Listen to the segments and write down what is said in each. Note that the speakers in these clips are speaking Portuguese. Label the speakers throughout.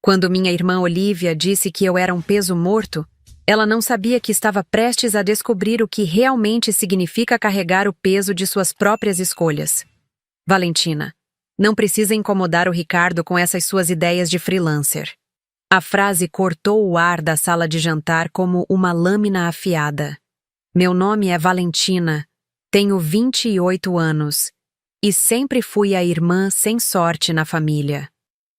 Speaker 1: Quando minha irmã Olivia disse que eu era um peso morto, ela não sabia que estava prestes a descobrir o que realmente significa carregar o peso de suas próprias escolhas. Valentina, não precisa incomodar o Ricardo com essas suas ideias de freelancer. A frase cortou o ar da sala de jantar como uma lâmina afiada. Meu nome é Valentina, tenho 28 anos e sempre fui a irmã sem sorte na família.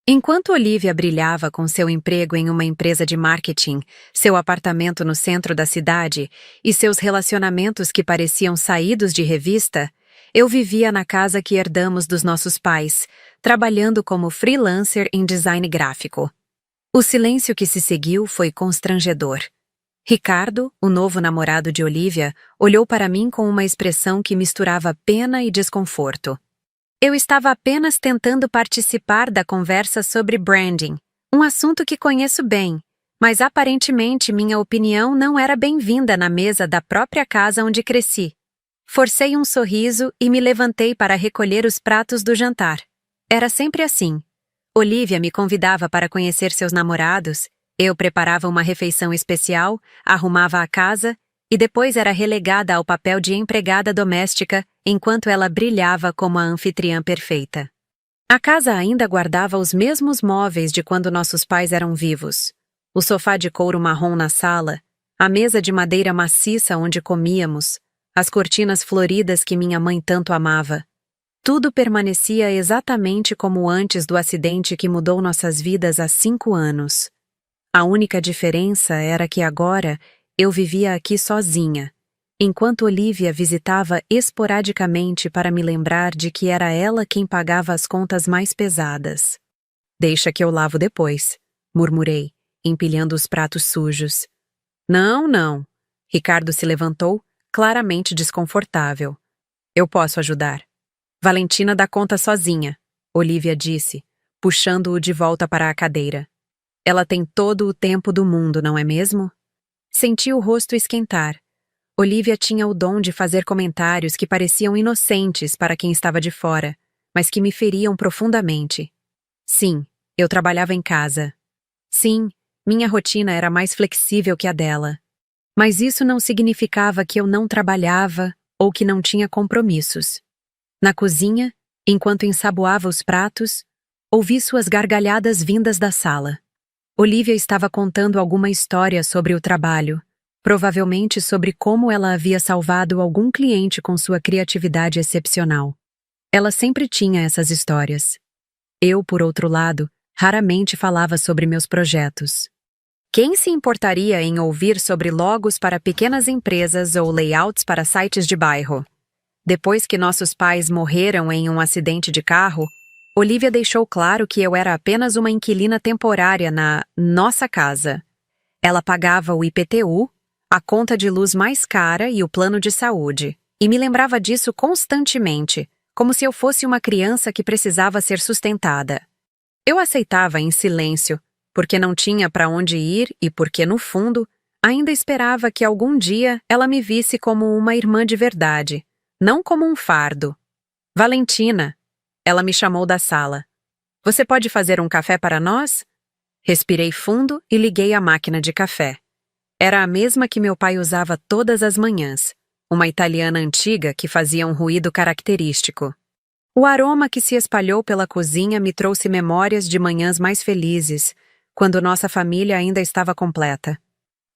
Speaker 1: Enquanto Olivia brilhava com seu emprego em uma empresa de marketing, seu apartamento no centro da cidade e seus relacionamentos que pareciam saídos de revista, eu vivia na casa que herdamos dos nossos pais, trabalhando como freelancer em design gráfico. O silêncio que se seguiu foi constrangedor. Ricardo, o novo namorado de Olivia, olhou para mim com uma expressão que misturava pena e desconforto. Eu estava apenas tentando participar da conversa sobre branding, um assunto que conheço bem, mas aparentemente minha opinião não era bem-vinda na mesa da própria casa onde cresci. Forcei um sorriso e me levantei para recolher os pratos do jantar. Era sempre assim. Olivia me convidava para conhecer seus namorados, eu preparava uma refeição especial, arrumava a casa e depois era relegada ao papel de empregada doméstica enquanto ela brilhava como a anfitriã perfeita. A casa ainda guardava os mesmos móveis de quando nossos pais eram vivos. O sofá de couro marrom na sala, a mesa de madeira maciça onde comíamos, as cortinas floridas que minha mãe tanto amava. Tudo permanecia exatamente como antes do acidente que mudou nossas vidas há 5 anos. A única diferença era que agora eu vivia aqui sozinha, enquanto Olivia visitava esporadicamente para me lembrar de que era ela quem pagava as contas mais pesadas. "Deixa que eu lavo depois", murmurei, empilhando os pratos sujos. "Não, não." Ricardo se levantou, claramente desconfortável. "Eu posso ajudar." "Valentina dá conta sozinha", Olivia disse, puxando-o de volta para a cadeira. "Ela tem todo o tempo do mundo, não é mesmo?" Senti o rosto esquentar. Olivia tinha o dom de fazer comentários que pareciam inocentes para quem estava de fora, mas que me feriam profundamente. Sim, eu trabalhava em casa. Sim, minha rotina era mais flexível que a dela. Mas isso não significava que eu não trabalhava ou que não tinha compromissos. Na cozinha, enquanto ensaboava os pratos, ouvi suas gargalhadas vindas da sala. Olivia estava contando alguma história sobre o trabalho, provavelmente sobre como ela havia salvado algum cliente com sua criatividade excepcional. Ela sempre tinha essas histórias. Eu, por outro lado, raramente falava sobre meus projetos. Quem se importaria em ouvir sobre logos para pequenas empresas ou layouts para sites de bairro? Depois que nossos pais morreram em um acidente de carro, Olivia deixou claro que eu era apenas uma inquilina temporária na nossa casa. Ela pagava o IPTU, a conta de luz mais cara e o plano de saúde, e me lembrava disso constantemente, como se eu fosse uma criança que precisava ser sustentada. Eu aceitava em silêncio, porque não tinha para onde ir e porque, no fundo, ainda esperava que algum dia ela me visse como uma irmã de verdade, não como um fardo. "Valentina", ela me chamou da sala. "Você pode fazer um café para nós?" Respirei fundo e liguei a máquina de café. Era a mesma que meu pai usava todas as manhãs, uma italiana antiga que fazia um ruído característico. O aroma que se espalhou pela cozinha me trouxe memórias de manhãs mais felizes, quando nossa família ainda estava completa.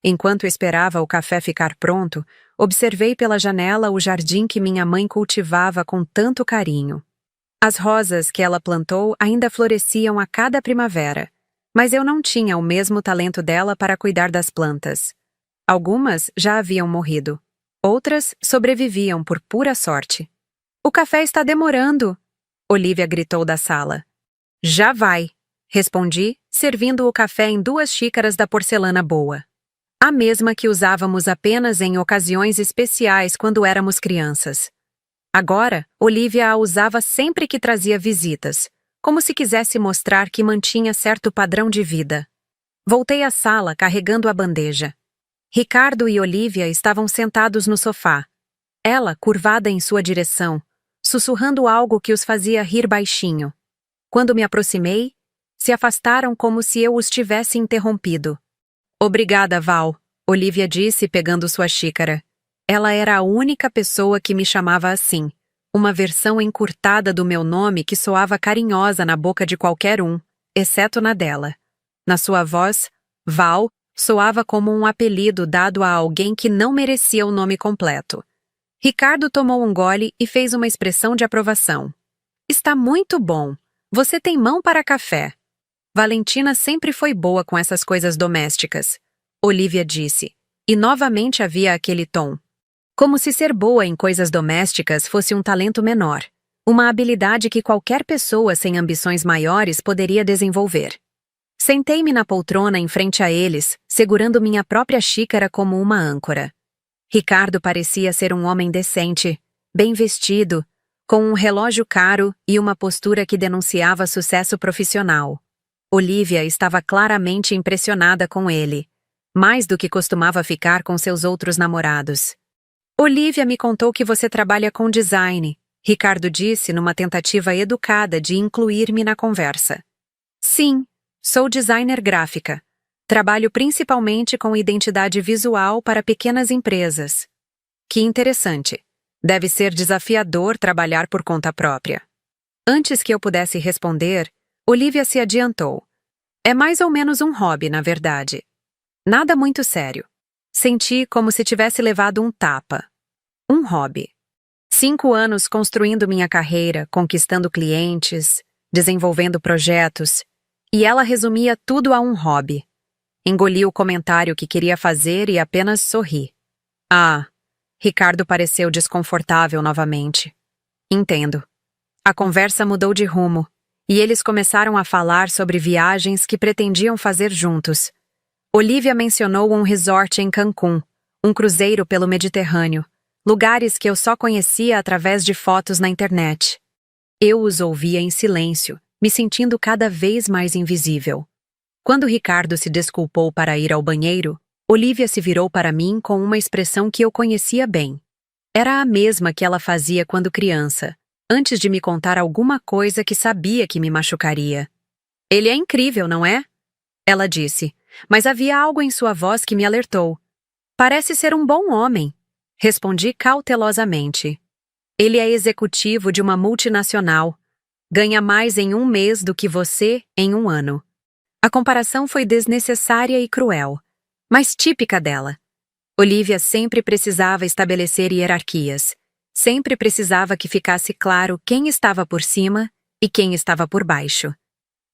Speaker 1: Enquanto esperava o café ficar pronto, observei pela janela o jardim que minha mãe cultivava com tanto carinho. As rosas que ela plantou ainda floresciam a cada primavera, mas eu não tinha o mesmo talento dela para cuidar das plantas. Algumas já haviam morrido. Outras sobreviviam por pura sorte. "O café está demorando", Olivia gritou da sala. "Já vai", respondi, servindo o café em 2 xícaras da porcelana boa. A mesma que usávamos apenas em ocasiões especiais quando éramos crianças. Agora, Olivia a usava sempre que trazia visitas, como se quisesse mostrar que mantinha certo padrão de vida. Voltei à sala carregando a bandeja. Ricardo e Olivia estavam sentados no sofá. Ela, curvada em sua direção, sussurrando algo que os fazia rir baixinho. Quando me aproximei, se afastaram como se eu os tivesse interrompido. Obrigada, Val, Olivia disse pegando sua xícara. Ela era a única pessoa que me chamava assim, uma versão encurtada do meu nome que soava carinhosa na boca de qualquer um, exceto na dela. Na sua voz, Val soava como um apelido dado a alguém que não merecia o nome completo. Ricardo tomou um gole e fez uma expressão de aprovação. Está muito bom. Você tem mão para café. Valentina sempre foi boa com essas coisas domésticas, Olivia disse, e novamente havia aquele tom. Como se ser boa em coisas domésticas fosse um talento menor, uma habilidade que qualquer pessoa sem ambições maiores poderia desenvolver. Sentei-me na poltrona em frente a eles, segurando minha própria xícara como uma âncora. Ricardo parecia ser um homem decente, bem vestido, com um relógio caro e uma postura que denunciava sucesso profissional. Olivia estava claramente impressionada com ele, mais do que costumava ficar com seus outros namorados. Olivia me contou que você trabalha com design, Ricardo disse numa tentativa educada de incluir-me na conversa. Sim, sou designer gráfica. Trabalho principalmente com identidade visual para pequenas empresas. Que interessante. Deve ser desafiador trabalhar por conta própria. Antes que eu pudesse responder, Olivia se adiantou. É mais ou menos um hobby, na verdade. Nada muito sério. Senti como se tivesse levado um tapa. Um hobby. 5 anos construindo minha carreira, conquistando clientes, desenvolvendo projetos, e ela resumia tudo a um hobby. Engoli o comentário que queria fazer e apenas sorri. Ah, Ricardo pareceu desconfortável novamente. Entendo. A conversa mudou de rumo, e eles começaram a falar sobre viagens que pretendiam fazer juntos. Olivia mencionou um resort em Cancún, um cruzeiro pelo Mediterrâneo, lugares que eu só conhecia através de fotos na internet. Eu os ouvia em silêncio, me sentindo cada vez mais invisível. Quando Ricardo se desculpou para ir ao banheiro, Olivia se virou para mim com uma expressão que eu conhecia bem. Era a mesma que ela fazia quando criança, antes de me contar alguma coisa que sabia que me machucaria. Ele é incrível, não é? Ela disse, mas havia algo em sua voz que me alertou. Parece ser um bom homem, respondi cautelosamente. Ele é executivo de uma multinacional. Ganha mais em 1 mês do que você em 1 ano. A comparação foi desnecessária e cruel, mas típica dela. Olivia sempre precisava estabelecer hierarquias. Sempre precisava que ficasse claro quem estava por cima e quem estava por baixo.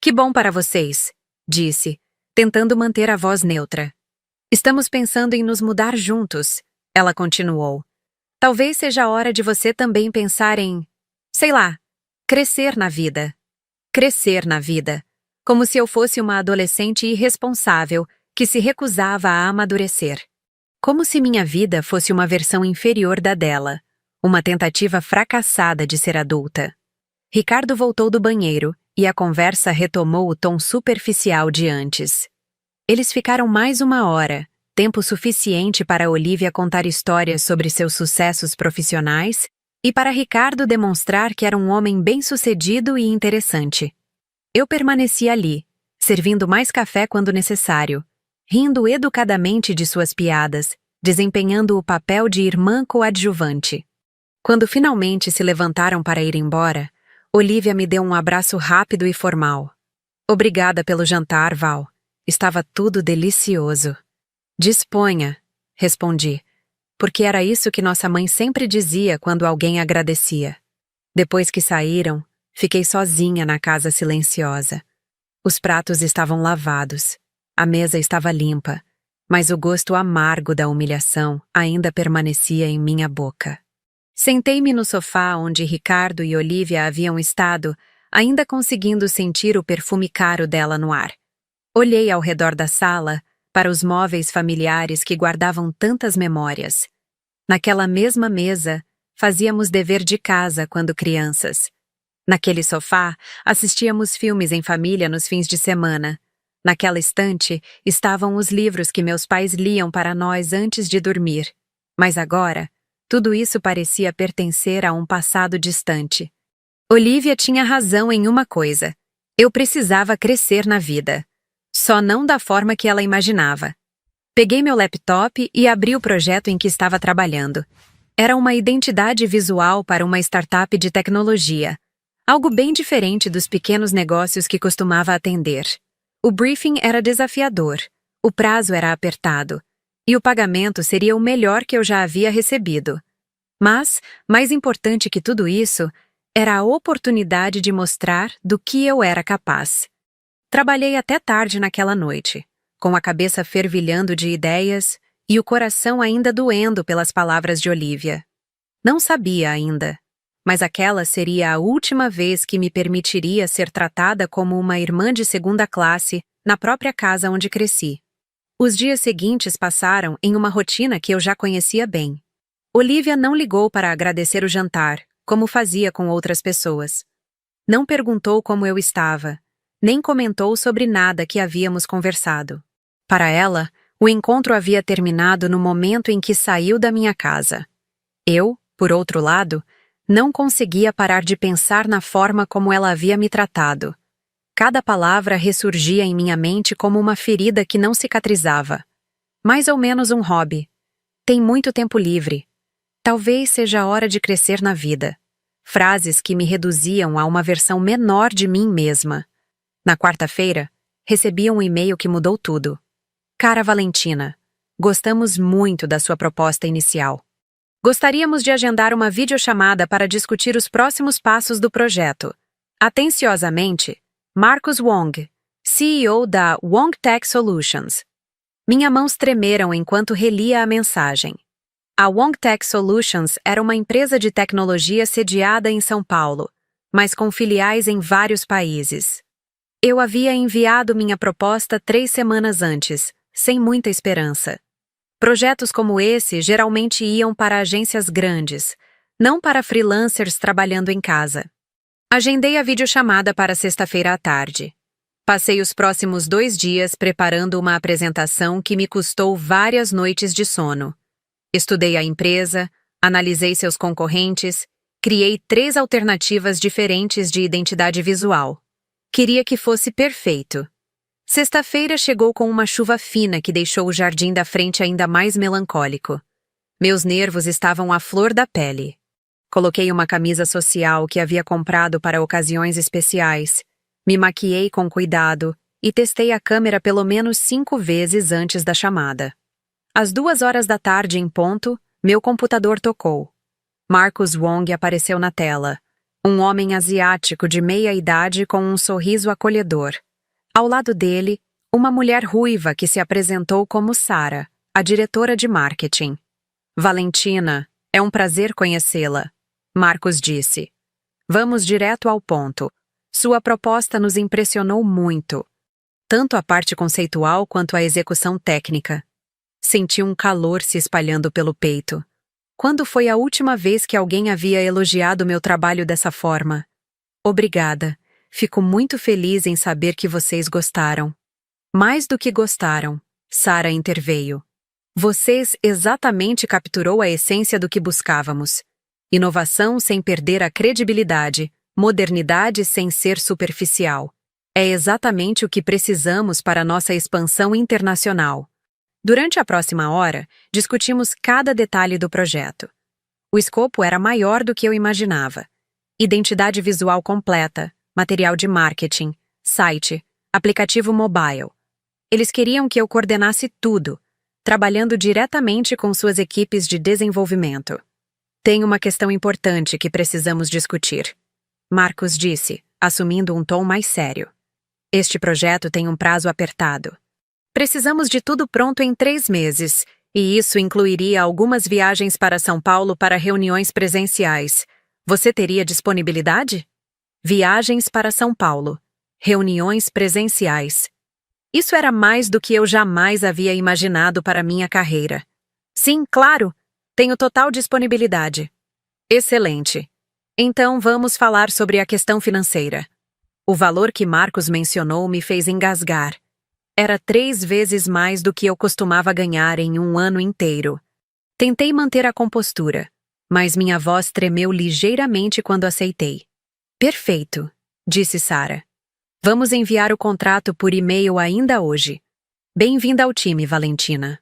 Speaker 1: Que bom para vocês, disse, tentando manter a voz neutra. Estamos pensando em nos mudar juntos, ela continuou. Talvez seja a hora de você também pensar em, sei lá, crescer na vida. Crescer na vida. Como se eu fosse uma adolescente irresponsável que se recusava a amadurecer. Como se minha vida fosse uma versão inferior da dela, uma tentativa fracassada de ser adulta. Ricardo voltou do banheiro e a conversa retomou o tom superficial de antes. Eles ficaram mais 1 hora, tempo suficiente para Olivia contar histórias sobre seus sucessos profissionais e para Ricardo demonstrar que era um homem bem-sucedido e interessante. Eu permaneci ali, servindo mais café quando necessário, rindo educadamente de suas piadas, desempenhando o papel de irmã coadjuvante. Quando finalmente se levantaram para ir embora, Olivia me deu um abraço rápido e formal. Obrigada pelo jantar, Val. Estava tudo delicioso. Disponha, respondi, porque era isso que nossa mãe sempre dizia quando alguém agradecia. Depois que saíram, fiquei sozinha na casa silenciosa. Os pratos estavam lavados, a mesa estava limpa, mas o gosto amargo da humilhação ainda permanecia em minha boca. Sentei-me no sofá onde Ricardo e Olivia haviam estado, ainda conseguindo sentir o perfume caro dela no ar. Olhei ao redor da sala, para os móveis familiares que guardavam tantas memórias. Naquela mesma mesa, fazíamos dever de casa quando crianças. Naquele sofá, assistíamos filmes em família nos fins de semana. Naquela estante, estavam os livros que meus pais liam para nós antes de dormir. Mas agora, tudo isso parecia pertencer a um passado distante. Olivia tinha razão em uma coisa. Eu precisava crescer na vida. Só não da forma que ela imaginava. Peguei meu laptop e abri o projeto em que estava trabalhando. Era uma identidade visual para uma startup de tecnologia. Algo bem diferente dos pequenos negócios que costumava atender. O briefing era desafiador, o prazo era apertado, e o pagamento seria o melhor que eu já havia recebido. Mas, mais importante que tudo isso, era a oportunidade de mostrar do que eu era capaz. Trabalhei até tarde naquela noite, com a cabeça fervilhando de ideias e o coração ainda doendo pelas palavras de Olivia. Não sabia ainda, mas aquela seria a última vez que me permitiria ser tratada como uma irmã de segunda classe na própria casa onde cresci. Os dias seguintes passaram em uma rotina que eu já conhecia bem. Olivia não ligou para agradecer o jantar, como fazia com outras pessoas. Não perguntou como eu estava, nem comentou sobre nada que havíamos conversado. Para ela, o encontro havia terminado no momento em que saiu da minha casa. Eu, por outro lado, não conseguia parar de pensar na forma como ela havia me tratado. Cada palavra ressurgia em minha mente como uma ferida que não cicatrizava. Mais ou menos um hobby. Tem muito tempo livre. Talvez seja a hora de crescer na vida. Frases que me reduziam a uma versão menor de mim mesma. Na quarta-feira, recebi um e-mail que mudou tudo. Cara Valentina, gostamos muito da sua proposta inicial. Gostaríamos de agendar uma videochamada para discutir os próximos passos do projeto. Atenciosamente, Marcus Wong, CEO da Wong Tech Solutions. Minhas mãos tremeram enquanto relia a mensagem. A Wong Tech Solutions era uma empresa de tecnologia sediada em São Paulo, mas com filiais em vários países. Eu havia enviado minha proposta 3 semanas antes, sem muita esperança. Projetos como esse geralmente iam para agências grandes, não para freelancers trabalhando em casa. Agendei a videochamada para sexta-feira à tarde. Passei os próximos 2 dias preparando uma apresentação que me custou várias noites de sono. Estudei a empresa, analisei seus concorrentes, criei 3 alternativas diferentes de identidade visual. Queria que fosse perfeito. Sexta-feira chegou com uma chuva fina que deixou o jardim da frente ainda mais melancólico. Meus nervos estavam à flor da pele. Coloquei uma camisa social que havia comprado para ocasiões especiais, me maquiei com cuidado e testei a câmera pelo menos 5 vezes antes da chamada. Às 2 horas da tarde em ponto, meu computador tocou. Marcus Wong apareceu na tela, um homem asiático de meia idade com um sorriso acolhedor. Ao lado dele, uma mulher ruiva que se apresentou como Sarah, a diretora de marketing. Valentina, é um prazer conhecê-la, Marcus disse. Vamos direto ao ponto. Sua proposta nos impressionou muito. Tanto a parte conceitual quanto a execução técnica. Senti um calor se espalhando pelo peito. Quando foi a última vez que alguém havia elogiado meu trabalho dessa forma? Obrigada. Fico muito feliz em saber que vocês gostaram. Mais do que gostaram, Sarah interveio. Vocês exatamente capturou a essência do que buscávamos. Inovação sem perder a credibilidade, modernidade sem ser superficial. É exatamente o que precisamos para nossa expansão internacional. Durante a próxima hora, discutimos cada detalhe do projeto. O escopo era maior do que eu imaginava. Identidade visual completa, material de marketing, site, aplicativo mobile. Eles queriam que eu coordenasse tudo, trabalhando diretamente com suas equipes de desenvolvimento. Tem uma questão importante que precisamos discutir, Marcus disse, assumindo um tom mais sério. Este projeto tem um prazo apertado. Precisamos de tudo pronto em 3 meses, e isso incluiria algumas viagens para São Paulo para reuniões presenciais. Você teria disponibilidade? Viagens para São Paulo. Reuniões presenciais. Isso era mais do que eu jamais havia imaginado para minha carreira. Sim, claro. Tenho total disponibilidade. Excelente. Então vamos falar sobre a questão financeira. O valor que Marcos mencionou me fez engasgar. Era 3 vezes mais do que eu costumava ganhar em um ano inteiro. Tentei manter a compostura, mas minha voz tremeu ligeiramente quando aceitei. Perfeito, disse Sarah. Vamos enviar o contrato por e-mail ainda hoje. Bem-vinda ao time, Valentina.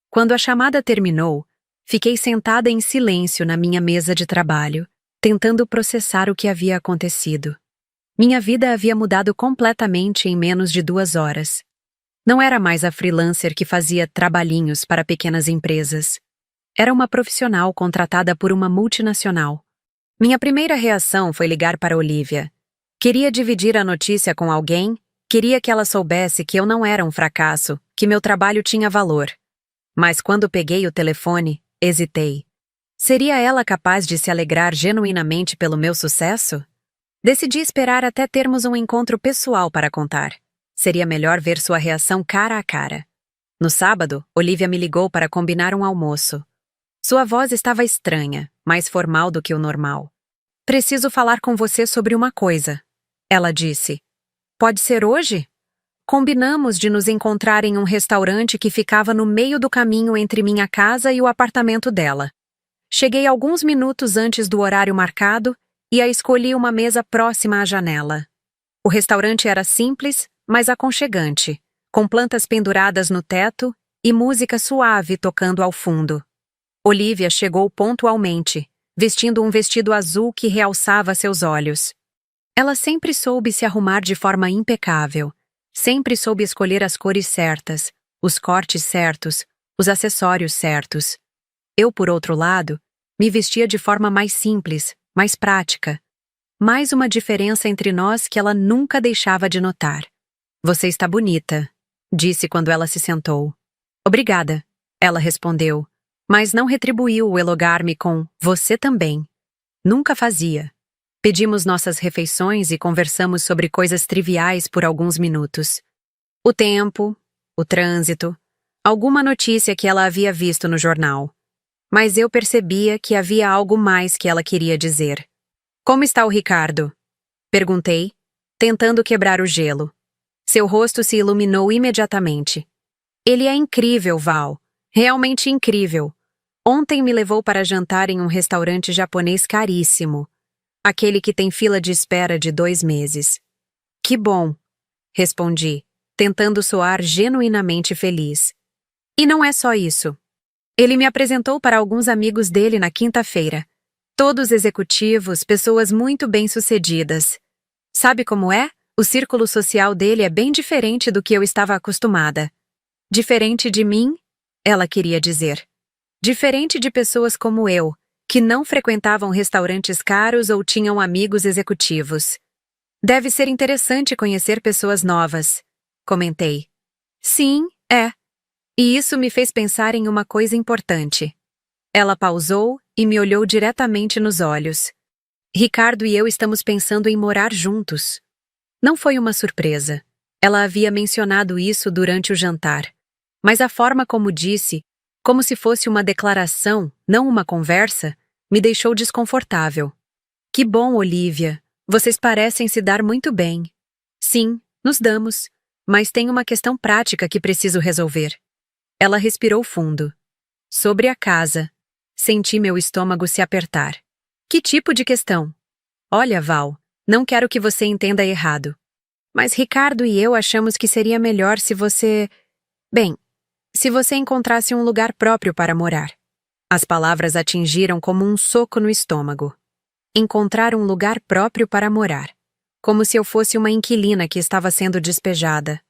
Speaker 1: Quando a chamada terminou, fiquei sentada em silêncio na minha mesa de trabalho, tentando processar o que havia acontecido. Minha vida havia mudado completamente em menos de 2 horas. Não era mais a freelancer que fazia trabalhinhos para pequenas empresas. Era uma profissional contratada por uma multinacional. Minha primeira reação foi ligar para Olivia. Queria dividir a notícia com alguém, queria que ela soubesse que eu não era um fracasso, que meu trabalho tinha valor. Mas quando peguei o telefone, hesitei. Seria ela capaz de se alegrar genuinamente pelo meu sucesso? Decidi esperar até termos um encontro pessoal para contar. Seria melhor ver sua reação cara a cara. No sábado, Olivia me ligou para combinar um almoço. Sua voz estava estranha, mais formal do que o normal. Preciso falar com você sobre uma coisa, ela disse. Pode ser hoje? Combinamos de nos encontrar em um restaurante que ficava no meio do caminho entre minha casa e o apartamento dela. Cheguei alguns minutos antes do horário marcado e a escolhi uma mesa próxima à janela. O restaurante era simples, mas aconchegante, com plantas penduradas no teto e música suave tocando ao fundo. Olivia chegou pontualmente, vestindo um vestido azul que realçava seus olhos. Ela sempre soube se arrumar de forma impecável, sempre soube escolher as cores certas, os cortes certos, os acessórios certos. Eu, por outro lado, me vestia de forma mais simples, mais prática. Mais uma diferença entre nós que ela nunca deixava de notar. Você está bonita, disse quando ela se sentou. Obrigada, ela respondeu, mas não retribuiu o elogar-me com você também. Nunca fazia. Pedimos nossas refeições e conversamos sobre coisas triviais por alguns minutos. O tempo, o trânsito, alguma notícia que ela havia visto no jornal. Mas eu percebia que havia algo mais que ela queria dizer. Como está o Ricardo? Perguntei, tentando quebrar o gelo. Seu rosto se iluminou imediatamente. Ele é incrível, Val. Realmente incrível. Ontem me levou para jantar em um restaurante japonês caríssimo. Aquele que tem fila de espera de 2 meses. Que bom, respondi, tentando soar genuinamente feliz. E não é só isso. Ele me apresentou para alguns amigos dele na quinta-feira. Todos executivos, pessoas muito bem-sucedidas. Sabe como é? O círculo social dele é bem diferente do que eu estava acostumada. Diferente de mim? Ela queria dizer. Diferente de pessoas como eu, que não frequentavam restaurantes caros ou tinham amigos executivos. Deve ser interessante conhecer pessoas novas, comentei. Sim, é. E isso me fez pensar em uma coisa importante. Ela pausou e me olhou diretamente nos olhos. Ricardo e eu estamos pensando em morar juntos. Não foi uma surpresa. Ela havia mencionado isso durante o jantar. Mas a forma como disse, como se fosse uma declaração, não uma conversa, me deixou desconfortável. Que bom, Olivia. Vocês parecem se dar muito bem. Sim, nos damos. Mas tem uma questão prática que preciso resolver. Ela respirou fundo. Sobre a casa. Senti meu estômago se apertar. Que tipo de questão? Olha, Val, não quero que você entenda errado. Mas Ricardo e eu achamos que seria melhor se você... Bem, se você encontrasse um lugar próprio para morar. As palavras atingiram como um soco no estômago. Encontrar um lugar próprio para morar. Como se eu fosse uma inquilina que estava sendo despejada.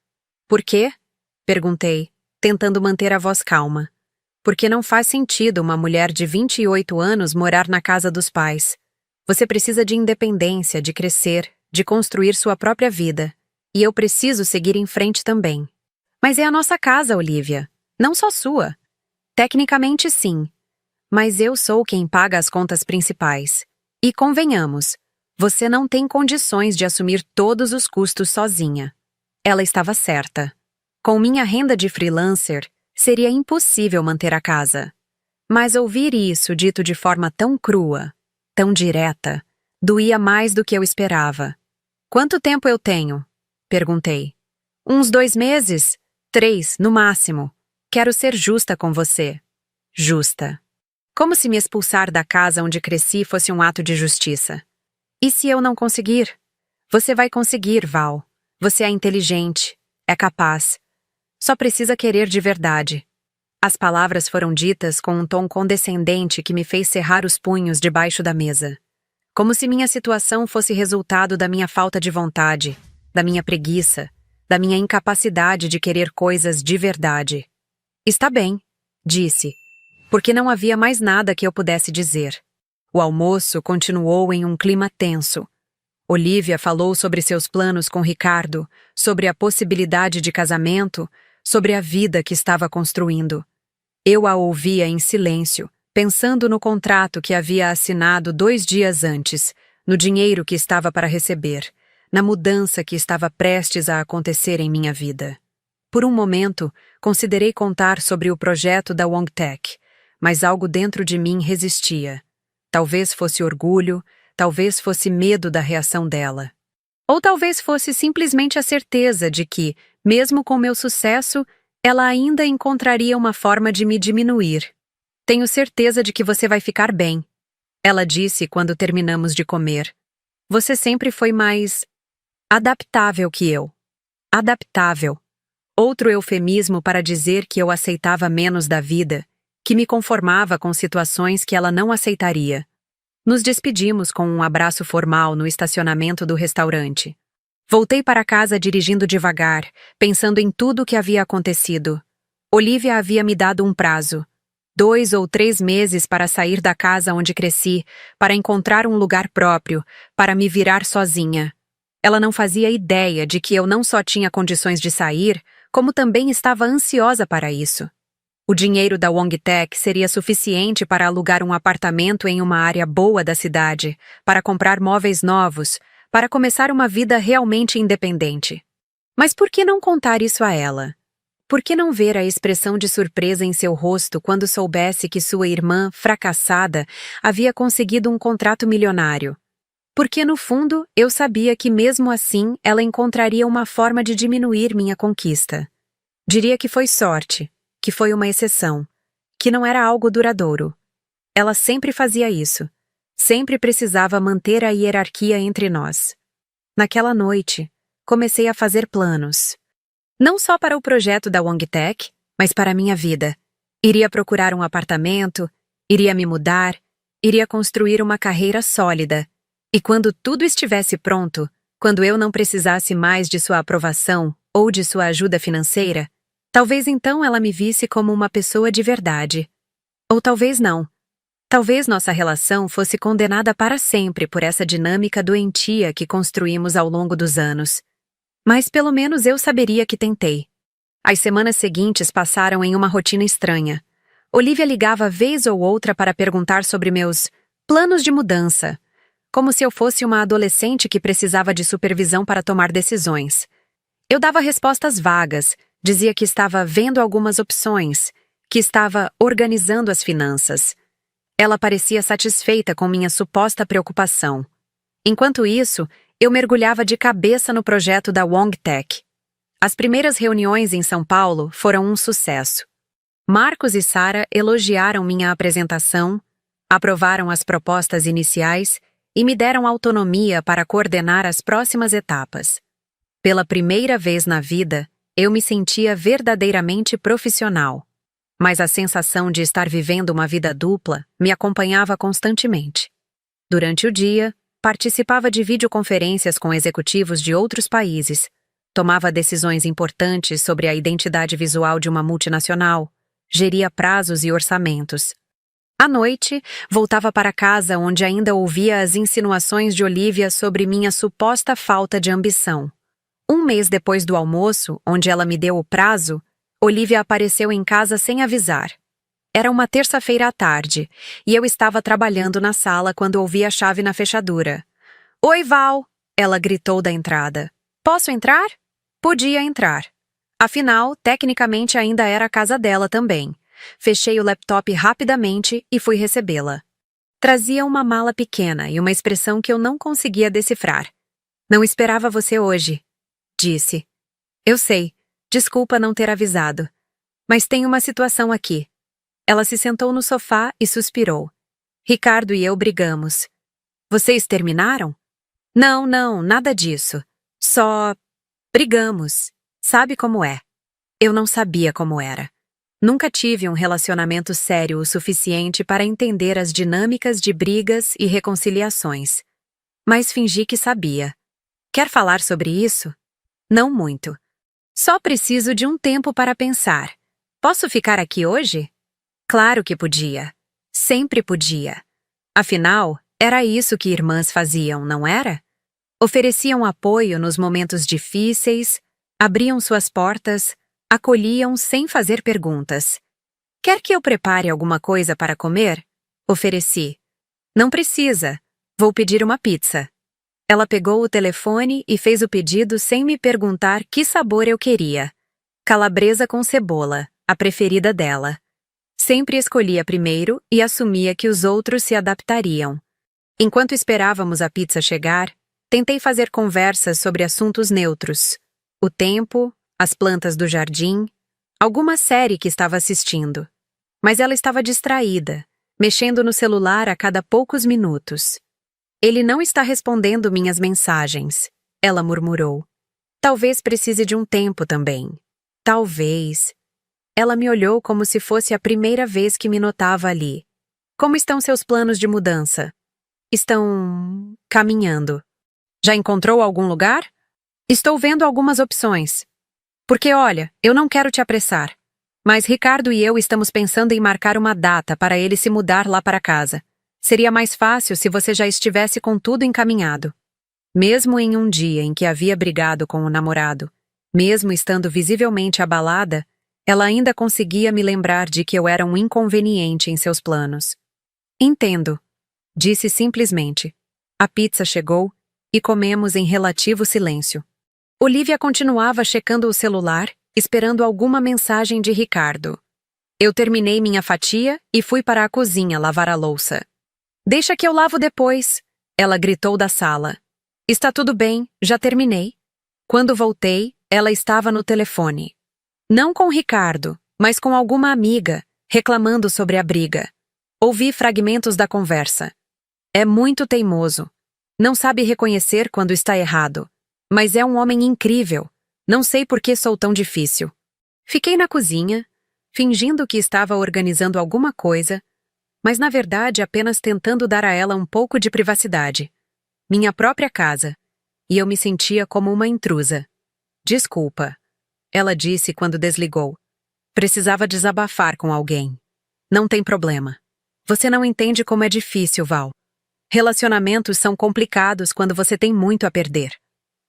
Speaker 1: Por quê? Perguntei, tentando manter a voz calma. Porque não faz sentido uma mulher de 28 anos morar na casa dos pais. Você precisa de independência, de crescer, de construir sua própria vida. E eu preciso seguir em frente também. Mas é a nossa casa, Olivia. Não só sua. Tecnicamente, sim. Mas eu sou quem paga as contas principais. E convenhamos, você não tem condições de assumir todos os custos sozinha. Ela estava certa. Com minha renda de freelancer, seria impossível manter a casa. Mas ouvir isso dito de forma tão crua, tão direta, doía mais do que eu esperava. Quanto tempo eu tenho? Perguntei. Uns 2 meses? 3, no máximo. Quero ser justa com você. Justa. Como se me expulsar da casa onde cresci fosse um ato de justiça. E se eu não conseguir? Você vai conseguir, Val. Você é inteligente, é capaz. Só precisa querer de verdade. As palavras foram ditas com um tom condescendente que me fez cerrar os punhos debaixo da mesa. Como se minha situação fosse resultado da minha falta de vontade, da minha preguiça, da minha incapacidade de querer coisas de verdade. Está bem, disse, porque não havia mais nada que eu pudesse dizer. O almoço continuou em um clima tenso. Olivia falou sobre seus planos com Ricardo, sobre a possibilidade de casamento, sobre a vida que estava construindo. Eu a ouvia em silêncio, pensando no contrato que havia assinado 2 dias antes, no dinheiro que estava para receber, na mudança que estava prestes a acontecer em minha vida. Por um momento, considerei contar sobre o projeto da Wongtec, mas algo dentro de mim resistia. Talvez fosse orgulho, talvez fosse medo da reação dela. Ou talvez fosse simplesmente a certeza de que, mesmo com meu sucesso, ela ainda encontraria uma forma de me diminuir. Tenho certeza de que você vai ficar bem, ela disse quando terminamos de comer. Você sempre foi mais adaptável que eu. Adaptável. Outro eufemismo para dizer que eu aceitava menos da vida, que me conformava com situações que ela não aceitaria. Nos despedimos com um abraço formal no estacionamento do restaurante. Voltei para casa dirigindo devagar, pensando em tudo o que havia acontecido. Olivia havia me dado um prazo. 2 ou 3 meses para sair da casa onde cresci, para encontrar um lugar próprio, para me virar sozinha. Ela não fazia ideia de que eu não só tinha condições de sair, como também estava ansiosa para isso. O dinheiro da Wongtec seria suficiente para alugar um apartamento em uma área boa da cidade, para comprar móveis novos, para começar uma vida realmente independente. Mas por que não contar isso a ela? Por que não ver a expressão de surpresa em seu rosto quando soubesse que sua irmã, fracassada, havia conseguido um contrato milionário? Porque, no fundo, eu sabia que mesmo assim ela encontraria uma forma de diminuir minha conquista. Diria que foi sorte, que foi uma exceção, que não era algo duradouro. Ela sempre fazia isso. Sempre precisava manter a hierarquia entre nós. Naquela noite, comecei a fazer planos. Não só para o projeto da Wongtec, mas para a minha vida. Iria procurar um apartamento, iria me mudar, iria construir uma carreira sólida. E quando tudo estivesse pronto, quando eu não precisasse mais de sua aprovação ou de sua ajuda financeira, talvez então ela me visse como uma pessoa de verdade. Ou talvez não. Talvez nossa relação fosse condenada para sempre por essa dinâmica doentia que construímos ao longo dos anos. Mas pelo menos eu saberia que tentei. As semanas seguintes passaram em uma rotina estranha. Olivia ligava vez ou outra para perguntar sobre meus planos de mudança, como se eu fosse uma adolescente que precisava de supervisão para tomar decisões. Eu dava respostas vagas, dizia que estava vendo algumas opções, que estava organizando as finanças. Ela parecia satisfeita com minha suposta preocupação. Enquanto isso, eu mergulhava de cabeça no projeto da Wongtec. As primeiras reuniões em São Paulo foram um sucesso. Marcos e Sara elogiaram minha apresentação, aprovaram as propostas iniciais e me deram autonomia para coordenar as próximas etapas. Pela primeira vez na vida, eu me sentia verdadeiramente profissional. Mas a sensação de estar vivendo uma vida dupla me acompanhava constantemente. Durante o dia, participava de videoconferências com executivos de outros países, tomava decisões importantes sobre a identidade visual de uma multinacional, geria prazos e orçamentos. À noite, voltava para casa onde ainda ouvia as insinuações de Olivia sobre minha suposta falta de ambição. 1 mês depois do almoço, onde ela me deu o prazo, Olivia apareceu em casa sem avisar. Era uma terça-feira à tarde, e eu estava trabalhando na sala quando ouvi a chave na fechadura. "Oi, Val!" ela gritou da entrada. "Posso entrar?" Podia entrar. Afinal, tecnicamente ainda era a casa dela também. Fechei o laptop rapidamente e fui recebê-la. Trazia uma mala pequena e uma expressão que eu não conseguia decifrar. "Não esperava você hoje", disse. "Eu sei. Desculpa não ter avisado. Mas tem uma situação aqui." Ela se sentou no sofá e suspirou. "Ricardo e eu brigamos." "Vocês terminaram?" Não, nada disso. Só... Brigamos. Sabe como é? Eu não sabia como era. Nunca tive um relacionamento sério o suficiente para entender as dinâmicas de brigas e reconciliações. Mas fingi que sabia. Quer falar sobre isso? Não muito. Só preciso de um tempo para pensar. Posso ficar aqui hoje? Claro que podia. Sempre podia. Afinal, era isso que irmãs faziam, não era? Ofereciam apoio nos momentos difíceis, abriam suas portas, acolhiam sem fazer perguntas. Quer que eu prepare alguma coisa para comer? Ofereci. Não precisa. Vou pedir uma pizza. Ela pegou o telefone e fez o pedido sem me perguntar que sabor eu queria. Calabresa com cebola, a preferida dela. Sempre escolhia primeiro e assumia que os outros se adaptariam. Enquanto esperávamos a pizza chegar, tentei fazer conversas sobre assuntos neutros. O tempo, as plantas do jardim, alguma série que estava assistindo. Mas ela estava distraída, mexendo no celular a cada poucos minutos. Ele não está respondendo minhas mensagens, ela murmurou. Talvez precise de um tempo também. Talvez. Ela me olhou como se fosse a primeira vez que me notava ali. Como estão seus planos de mudança? Estão caminhando. Já encontrou algum lugar? Estou vendo algumas opções. Porque, olha, eu não quero te apressar. Mas Ricardo e eu estamos pensando em marcar uma data para ele se mudar lá para casa. Seria mais fácil se você já estivesse com tudo encaminhado. Mesmo em um dia em que havia brigado com o namorado, mesmo estando visivelmente abalada, ela ainda conseguia me lembrar de que eu era um inconveniente em seus planos. Entendo, disse simplesmente. A pizza chegou e comemos em relativo silêncio. Olivia continuava checando o celular, esperando alguma mensagem de Ricardo. Eu terminei minha fatia e fui para a cozinha lavar a louça. Deixa que eu lavo depois, ela gritou da sala. Está tudo bem, já terminei. Quando voltei, ela estava no telefone. Não com Ricardo, mas com alguma amiga, reclamando sobre a briga. Ouvi fragmentos da conversa. É muito teimoso. Não sabe reconhecer quando está errado. Mas é um homem incrível. Não sei por que sou tão difícil. Fiquei na cozinha, fingindo que estava organizando alguma coisa, mas na verdade apenas tentando dar a ela um pouco de privacidade. Minha própria casa. E eu me sentia como uma intrusa. Desculpa, ela disse quando desligou. Precisava desabafar com alguém. Não tem problema. Você não entende como é difícil, Val. Relacionamentos são complicados quando você tem muito a perder.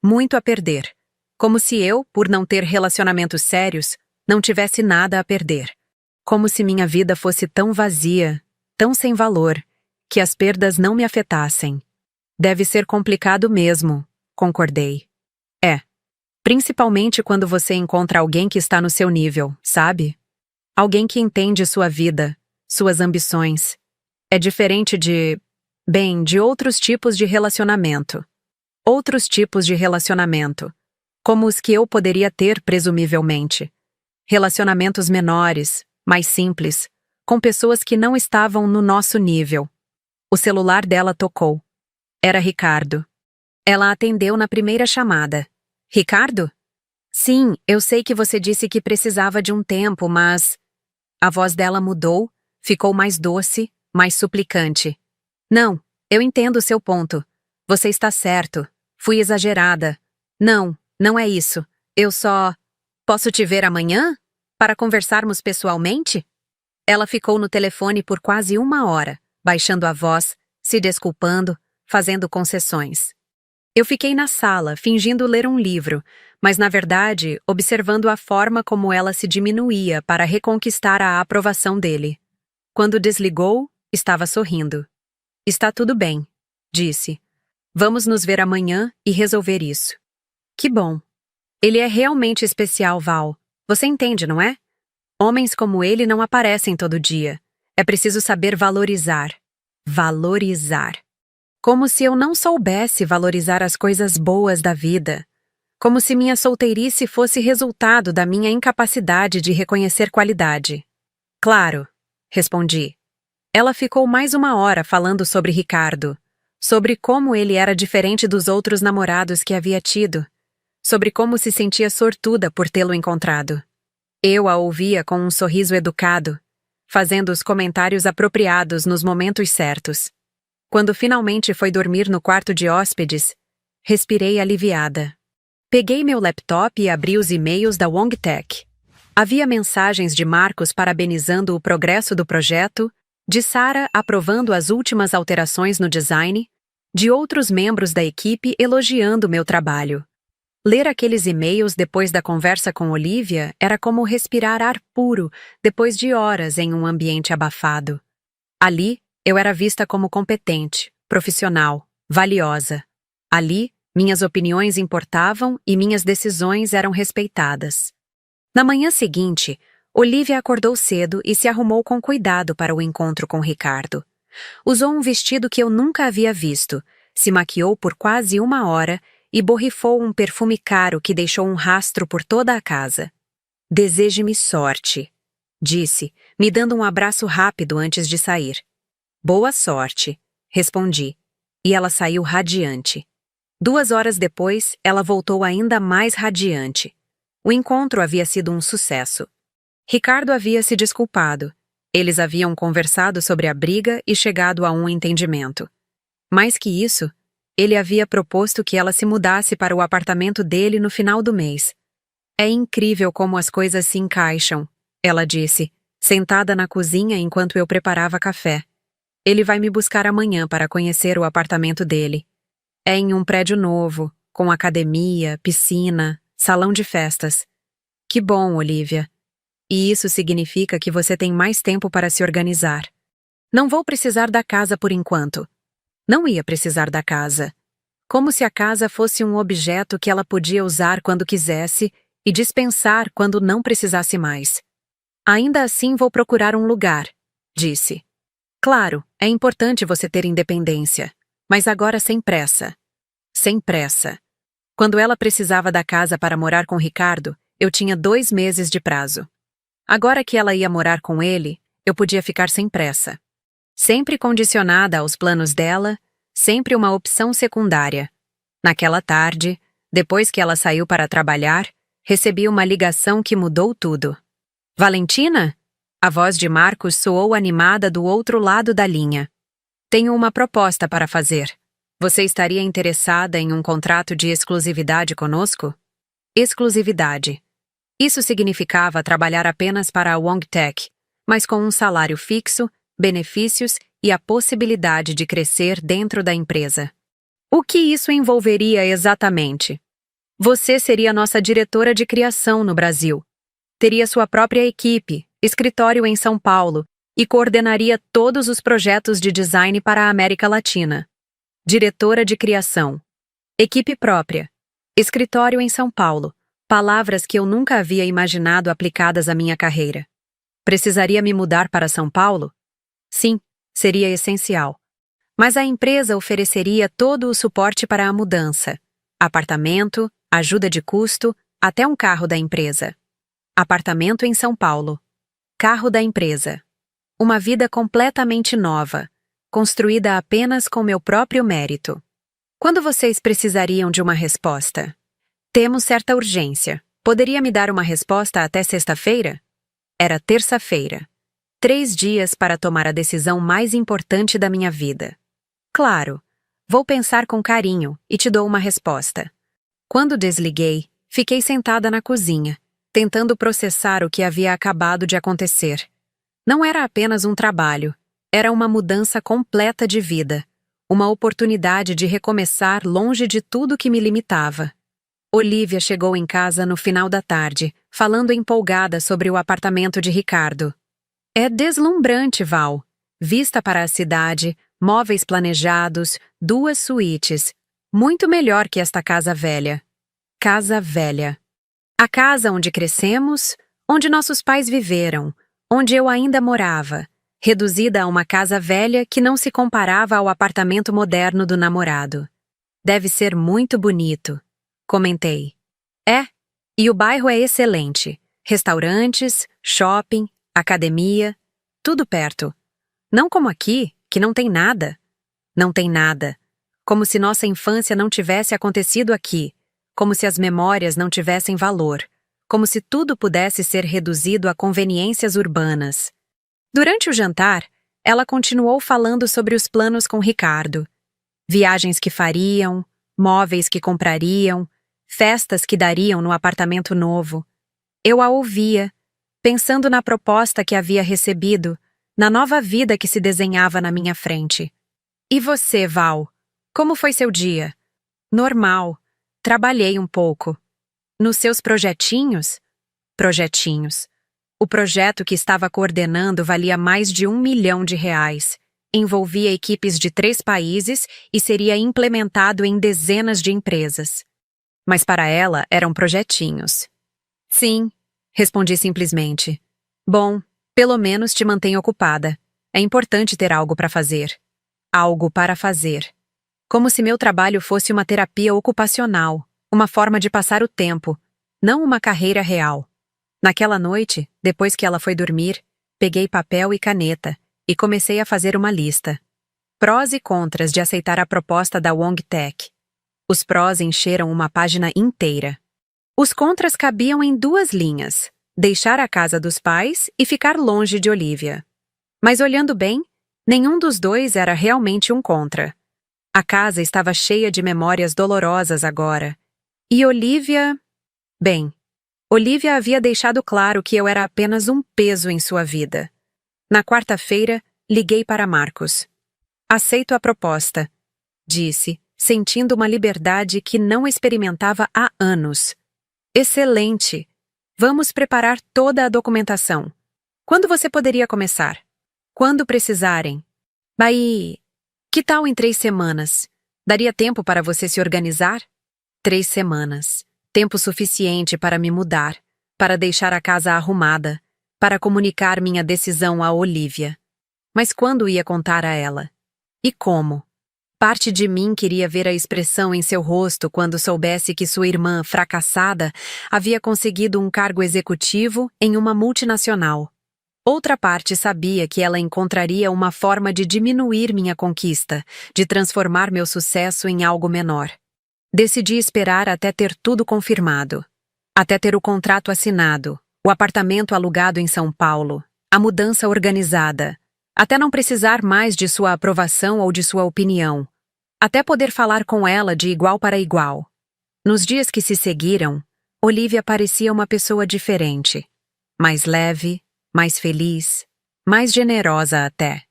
Speaker 1: Muito a perder. Como se eu, por não ter relacionamentos sérios, não tivesse nada a perder. Como se minha vida fosse tão vazia, tão sem valor, que as perdas não me afetassem. Deve ser complicado mesmo, concordei. É. Principalmente quando você encontra alguém que está no seu nível, sabe? Alguém que entende sua vida, suas ambições. É diferente de outros tipos de relacionamento. Outros tipos de relacionamento, como os que eu poderia ter presumivelmente. Relacionamentos menores, mais simples, com pessoas que não estavam no nosso nível. O celular dela tocou. Era Ricardo. Ela atendeu na primeira chamada. Ricardo? Sim, eu sei que você disse que precisava de um tempo, mas... A voz dela mudou, ficou mais doce, mais suplicante. Não, eu entendo o seu ponto. Você está certo. Fui exagerada. Não, não é isso. Eu só... Posso te ver amanhã? Para conversarmos pessoalmente? Ela ficou no telefone por quase 1 hora, baixando a voz, se desculpando, fazendo concessões. Eu fiquei na sala, fingindo ler um livro, mas na verdade, observando a forma como ela se diminuía para reconquistar a aprovação dele. Quando desligou, estava sorrindo. Está tudo bem, disse. Vamos nos ver amanhã e resolver isso. Que bom. Ele é realmente especial, Val. Você entende, não é? Homens como ele não aparecem todo dia. É preciso saber valorizar. Valorizar. Como se eu não soubesse valorizar as coisas boas da vida. Como se minha solteirice fosse resultado da minha incapacidade de reconhecer qualidade. Claro, respondi. Ela ficou mais 1 hora falando sobre Ricardo. Sobre como ele era diferente dos outros namorados que havia tido. sobre como se sentia sortuda por tê-lo encontrado. Eu a ouvia com um sorriso educado, fazendo os comentários apropriados nos momentos certos. Quando finalmente foi dormir no quarto de hóspedes, respirei aliviada. Peguei meu laptop e abri os e-mails da WongTech. Havia mensagens de Marcos parabenizando o progresso do projeto, de Sarah aprovando as últimas alterações no design, de outros membros da equipe elogiando meu trabalho. Ler aqueles e-mails depois da conversa com Olivia era como respirar ar puro depois de horas em um ambiente abafado. Ali, eu era vista como competente, profissional, valiosa. Ali, minhas opiniões importavam e minhas decisões eram respeitadas. Na manhã seguinte, Olivia acordou cedo e se arrumou com cuidado para o encontro com Ricardo. Usou um vestido que eu nunca havia visto, se maquiou por quase 1 hora e borrifou um perfume caro que deixou um rastro por toda a casa. "Deseje-me sorte", disse, me dando um abraço rápido antes de sair. "Boa sorte", respondi, e ela saiu radiante. 2 horas depois, ela voltou ainda mais radiante. O encontro havia sido um sucesso. Ricardo havia se desculpado. Eles haviam conversado sobre a briga e chegado a um entendimento. Mais que isso, ele havia proposto que ela se mudasse para o apartamento dele no final do mês. "É incrível como as coisas se encaixam", ela disse, sentada na cozinha enquanto eu preparava café. "Ele vai me buscar amanhã para conhecer o apartamento dele. É em um prédio novo, com academia, piscina, salão de festas. Que bom, Olivia. E isso significa que você tem mais tempo para se organizar. Não vou precisar da casa por enquanto." Não ia precisar da casa. Como se a casa fosse um objeto que ela podia usar quando quisesse e dispensar quando não precisasse mais. "Ainda assim vou procurar um lugar", disse. "Claro, é importante você ter independência, mas agora sem pressa." Sem pressa. Quando ela precisava da casa para morar com Ricardo, eu tinha 2 meses de prazo. Agora que ela ia morar com ele, eu podia ficar sem pressa. Sempre condicionada aos planos dela, sempre uma opção secundária. Naquela tarde, depois que ela saiu para trabalhar, recebi uma ligação que mudou tudo. "Valentina?" A voz de Marcos soou animada do outro lado da linha. "Tenho uma proposta para fazer. Você estaria interessada em um contrato de exclusividade conosco?" Exclusividade. Isso significava trabalhar apenas para a WongTech, mas com um salário fixo, benefícios e a possibilidade de crescer dentro da empresa. O que isso envolveria exatamente? Você seria nossa diretora de criação no Brasil. Teria sua própria equipe, escritório em São Paulo e coordenaria todos os projetos de design para a América Latina. Diretora de criação. Equipe própria. Escritório em São Paulo. Palavras que eu nunca havia imaginado aplicadas à minha carreira. Precisaria me mudar para São Paulo? Sim, seria essencial. Mas a empresa ofereceria todo o suporte para a mudança. Apartamento, ajuda de custo, até um carro da empresa. Apartamento em São Paulo. Carro da empresa. Uma vida completamente nova, construída apenas com meu próprio mérito. Quando vocês precisariam de uma resposta? Temos certa urgência. Poderia me dar uma resposta até sexta-feira? Era terça-feira. 3 dias para tomar a decisão mais importante da minha vida. Claro, vou pensar com carinho e te dou uma resposta. Quando desliguei, fiquei sentada na cozinha, tentando processar o que havia acabado de acontecer. Não era apenas um trabalho, era uma mudança completa de vida, uma oportunidade de recomeçar longe de tudo que me limitava. Olivia chegou em casa no final da tarde, falando empolgada sobre o apartamento de Ricardo. "É deslumbrante, Val. Vista para a cidade, móveis planejados, 2 suítes. Muito melhor que esta casa velha." Casa velha. A casa onde crescemos, onde nossos pais viveram, onde eu ainda morava, reduzida a uma casa velha que não se comparava ao apartamento moderno do namorado. "Deve ser muito bonito", comentei. "É, e o bairro é excelente. Restaurantes, shopping, academia, tudo perto. Não como aqui, que não tem nada. Não tem nada. Como se nossa infância não tivesse acontecido aqui. como se as memórias não tivessem valor, como se tudo pudesse ser reduzido a conveniências urbanas. Durante o jantar, ela continuou falando sobre os planos com Ricardo. Viagens que fariam, móveis que comprariam, festas que dariam no apartamento novo. Eu a ouvia, pensando na proposta que havia recebido, na nova vida que se desenhava na minha frente. E você, Val? Como foi seu dia? Normal. Trabalhei um pouco. Nos seus projetinhos? Projetinhos. O projeto que estava coordenando valia mais de R$ 1 milhão. Envolvia equipes de 3 países e seria implementado em dezenas de empresas. Mas para ela eram projetinhos. Sim, respondi simplesmente. Bom, pelo menos te mantém ocupada. É importante ter algo para fazer. Algo para fazer. Como se meu trabalho fosse uma terapia ocupacional, uma forma de passar o tempo, não uma carreira real. Naquela noite, depois que ela foi dormir, peguei papel e caneta e comecei a fazer uma lista. Prós e contras de aceitar a proposta da Wong Tech. Os prós encheram uma página inteira. Os contras cabiam em 2 linhas: deixar a casa dos pais e ficar longe de Olivia. Mas olhando bem, nenhum dos dois era realmente um contra. A casa estava cheia de memórias dolorosas agora. E Olivia... Bem, Olivia havia deixado claro que eu era apenas um peso em sua vida. Na quarta-feira, liguei para Marcos. Aceito a proposta, disse, sentindo uma liberdade que não experimentava há anos. Excelente! Vamos preparar toda a documentação. Quando você poderia começar? Quando precisarem. Baí, que tal em 3 semanas? Daria tempo para você se organizar? 3 semanas. Tempo suficiente para me mudar, para deixar a casa arrumada, para comunicar minha decisão a Olivia. Mas quando ia contar a ela? E como? Parte de mim queria ver a expressão em seu rosto quando soubesse que sua irmã, fracassada, havia conseguido um cargo executivo em uma multinacional. Outra parte sabia que ela encontraria uma forma de diminuir minha conquista, de transformar meu sucesso em algo menor. Decidi esperar até ter tudo confirmado. Até ter o contrato assinado, o apartamento alugado em São Paulo, a mudança organizada. Até não precisar mais de sua aprovação ou de sua opinião. Até poder falar com ela de igual para igual. Nos dias que se seguiram, Olivia parecia uma pessoa diferente. Mais leve, mais feliz, mais generosa até.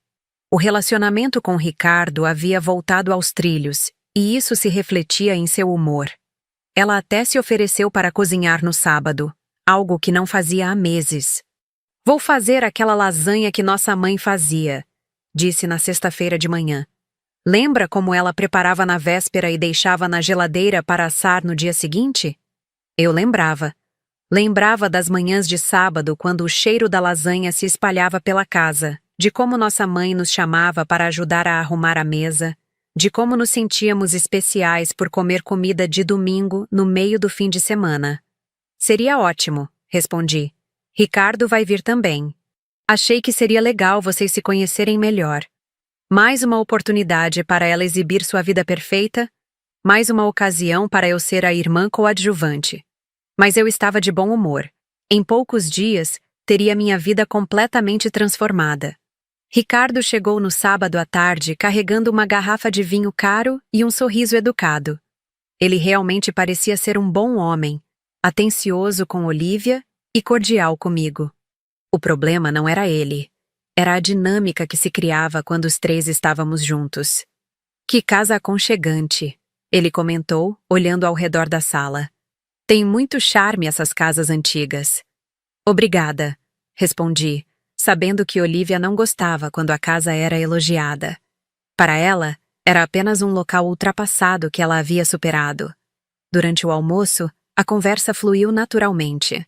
Speaker 1: O relacionamento com Ricardo havia voltado aos trilhos, e isso se refletia em seu humor. Ela até se ofereceu para cozinhar no sábado, algo que não fazia há meses. Vou fazer aquela lasanha que nossa mãe fazia, disse na sexta-feira de manhã. Lembra como ela preparava na véspera e deixava na geladeira para assar no dia seguinte? Eu lembrava. Lembrava das manhãs de sábado quando o cheiro da lasanha se espalhava pela casa, de como nossa mãe nos chamava para ajudar a arrumar a mesa, de como nos sentíamos especiais por comer comida de domingo no meio do fim de semana. Seria ótimo, respondi. Ricardo vai vir também. Achei que seria legal vocês se conhecerem melhor. Mais uma oportunidade para ela exibir sua vida perfeita, mais uma ocasião para eu ser a irmã coadjuvante. Mas eu estava de bom humor. Em poucos dias, teria minha vida completamente transformada. Ricardo chegou no sábado à tarde carregando uma garrafa de vinho caro e um sorriso educado. Ele realmente parecia ser um bom homem, atencioso com Olivia e cordial comigo. O problema não era ele. Era a dinâmica que se criava quando os 3 estávamos juntos. Que casa aconchegante, ele comentou, olhando ao redor da sala. Tem muito charme essas casas antigas. Obrigada, respondi, sabendo que Olivia não gostava quando a casa era elogiada. Para ela, era apenas um local ultrapassado que ela havia superado. Durante o almoço, a conversa fluiu naturalmente.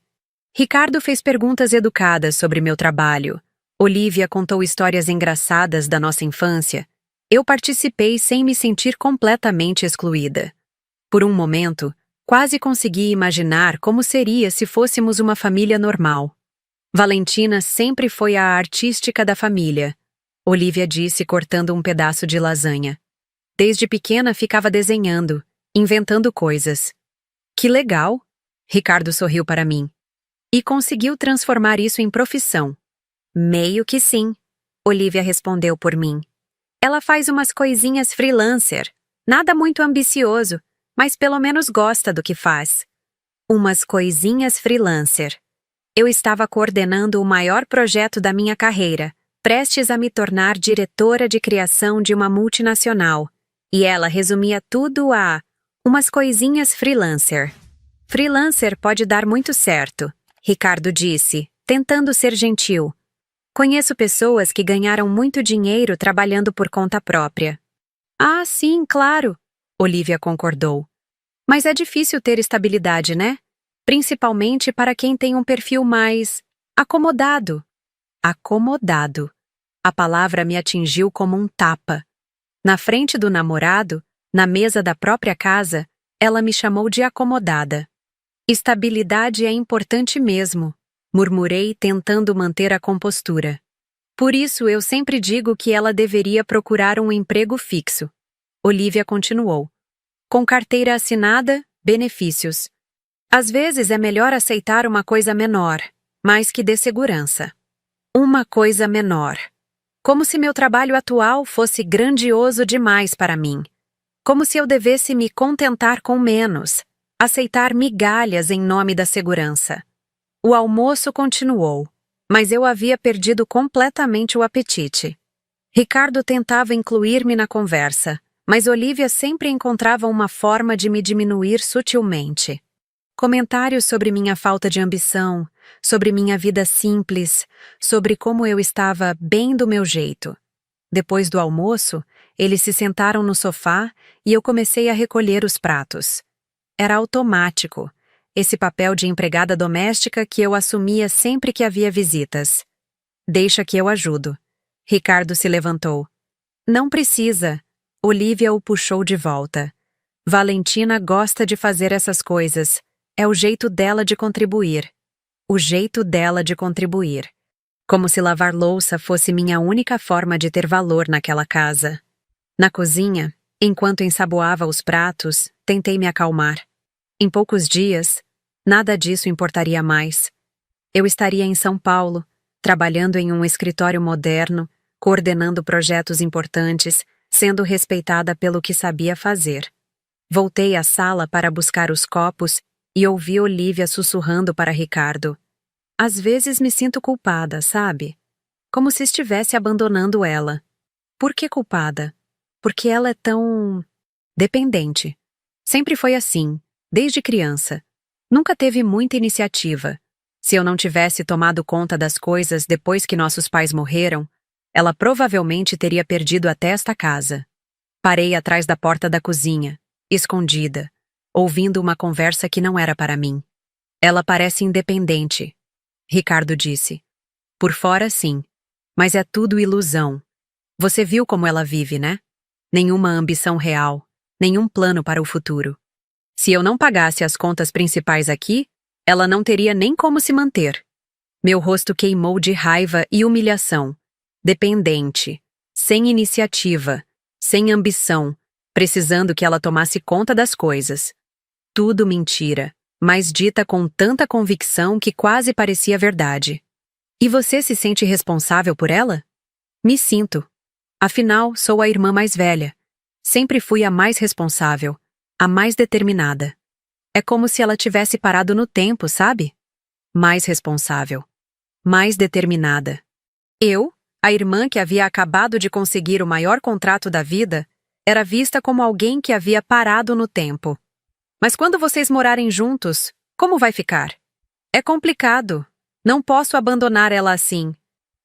Speaker 1: Ricardo fez perguntas educadas sobre meu trabalho. Olivia contou histórias engraçadas da nossa infância. Eu participei sem me sentir completamente excluída. Por um momento, quase consegui imaginar como seria se fôssemos uma família normal. Valentina sempre foi a artística da família, Olivia disse cortando um pedaço de lasanha. Desde pequena ficava desenhando, inventando coisas. Que legal! Ricardo sorriu para mim. E conseguiu transformar isso em profissão. Meio que sim, Olivia respondeu por mim. Ela faz umas coisinhas freelancer. Nada muito ambicioso, mas pelo menos gosta do que faz. Umas coisinhas freelancer. Eu estava coordenando o maior projeto da minha carreira, prestes a me tornar diretora de criação de uma multinacional. E ela resumia tudo a umas coisinhas freelancer. Freelancer pode dar muito certo, Ricardo disse, tentando ser gentil. Conheço pessoas que ganharam muito dinheiro trabalhando por conta própria. Ah, sim, claro, Olivia concordou. Mas é difícil ter estabilidade, né? Principalmente para quem tem um perfil mais acomodado. Acomodado. A palavra me atingiu como um tapa. Na frente do namorado, na mesa da própria casa, ela me chamou de acomodada. Estabilidade é importante mesmo, murmurei tentando manter a compostura. Por isso eu sempre digo que ela deveria procurar um emprego fixo. Olivia continuou. Com carteira assinada, benefícios. Às vezes é melhor aceitar uma coisa menor, mas que dê segurança. Uma coisa menor. Como se meu trabalho atual fosse grandioso demais para mim. Como se eu devesse me contentar com menos, aceitar migalhas em nome da segurança. O almoço continuou, mas eu havia perdido completamente o apetite. Ricardo tentava incluir-me na conversa, mas Olivia sempre encontrava uma forma de me diminuir sutilmente. Comentários sobre minha falta de ambição, sobre minha vida simples, sobre como eu estava bem do meu jeito. Depois do almoço, eles se sentaram no sofá e eu comecei a recolher os pratos. Era automático, esse papel de empregada doméstica que eu assumia sempre que havia visitas. Deixa que eu ajudo. Ricardo se levantou. Não precisa. Olivia o puxou de volta. Valentina gosta de fazer essas coisas. É o jeito dela de contribuir. O jeito dela de contribuir. Como se lavar louça fosse minha única forma de ter valor naquela casa. Na cozinha, enquanto ensaboava os pratos, tentei me acalmar. Em poucos dias, nada disso importaria mais. Eu estaria em São Paulo, trabalhando em um escritório moderno, coordenando projetos importantes, sendo respeitada pelo que sabia fazer. Voltei à sala para buscar os copos e ouvi Olivia sussurrando para Ricardo. Às vezes me sinto culpada, sabe? Como se estivesse abandonando ela. Por que culpada? Porque ela é tão dependente. Sempre foi assim, desde criança. Nunca teve muita iniciativa. Se eu não tivesse tomado conta das coisas depois que nossos pais morreram, ela provavelmente teria perdido até esta casa. Parei atrás da porta da cozinha, escondida, ouvindo uma conversa que não era para mim. Ela parece independente, Ricardo disse. Por fora, sim. Mas é tudo ilusão. Você viu como ela vive, né? Nenhuma ambição real, nenhum plano para o futuro. Se eu não pagasse as contas principais aqui, ela não teria nem como se manter. Meu rosto queimou de raiva e humilhação. Dependente, sem iniciativa, sem ambição, precisando que ela tomasse conta das coisas. Tudo mentira, mas dita com tanta convicção que quase parecia verdade. E você se sente responsável por ela? Me sinto. Afinal, sou a irmã mais velha. Sempre fui a mais responsável, a mais determinada. É como se ela tivesse parado no tempo, sabe? Mais responsável. Mais determinada. Eu, a irmã que havia acabado de conseguir o maior contrato da vida, era vista como alguém que havia parado no tempo. Mas quando vocês morarem juntos, como vai ficar? É complicado. Não posso abandonar ela assim.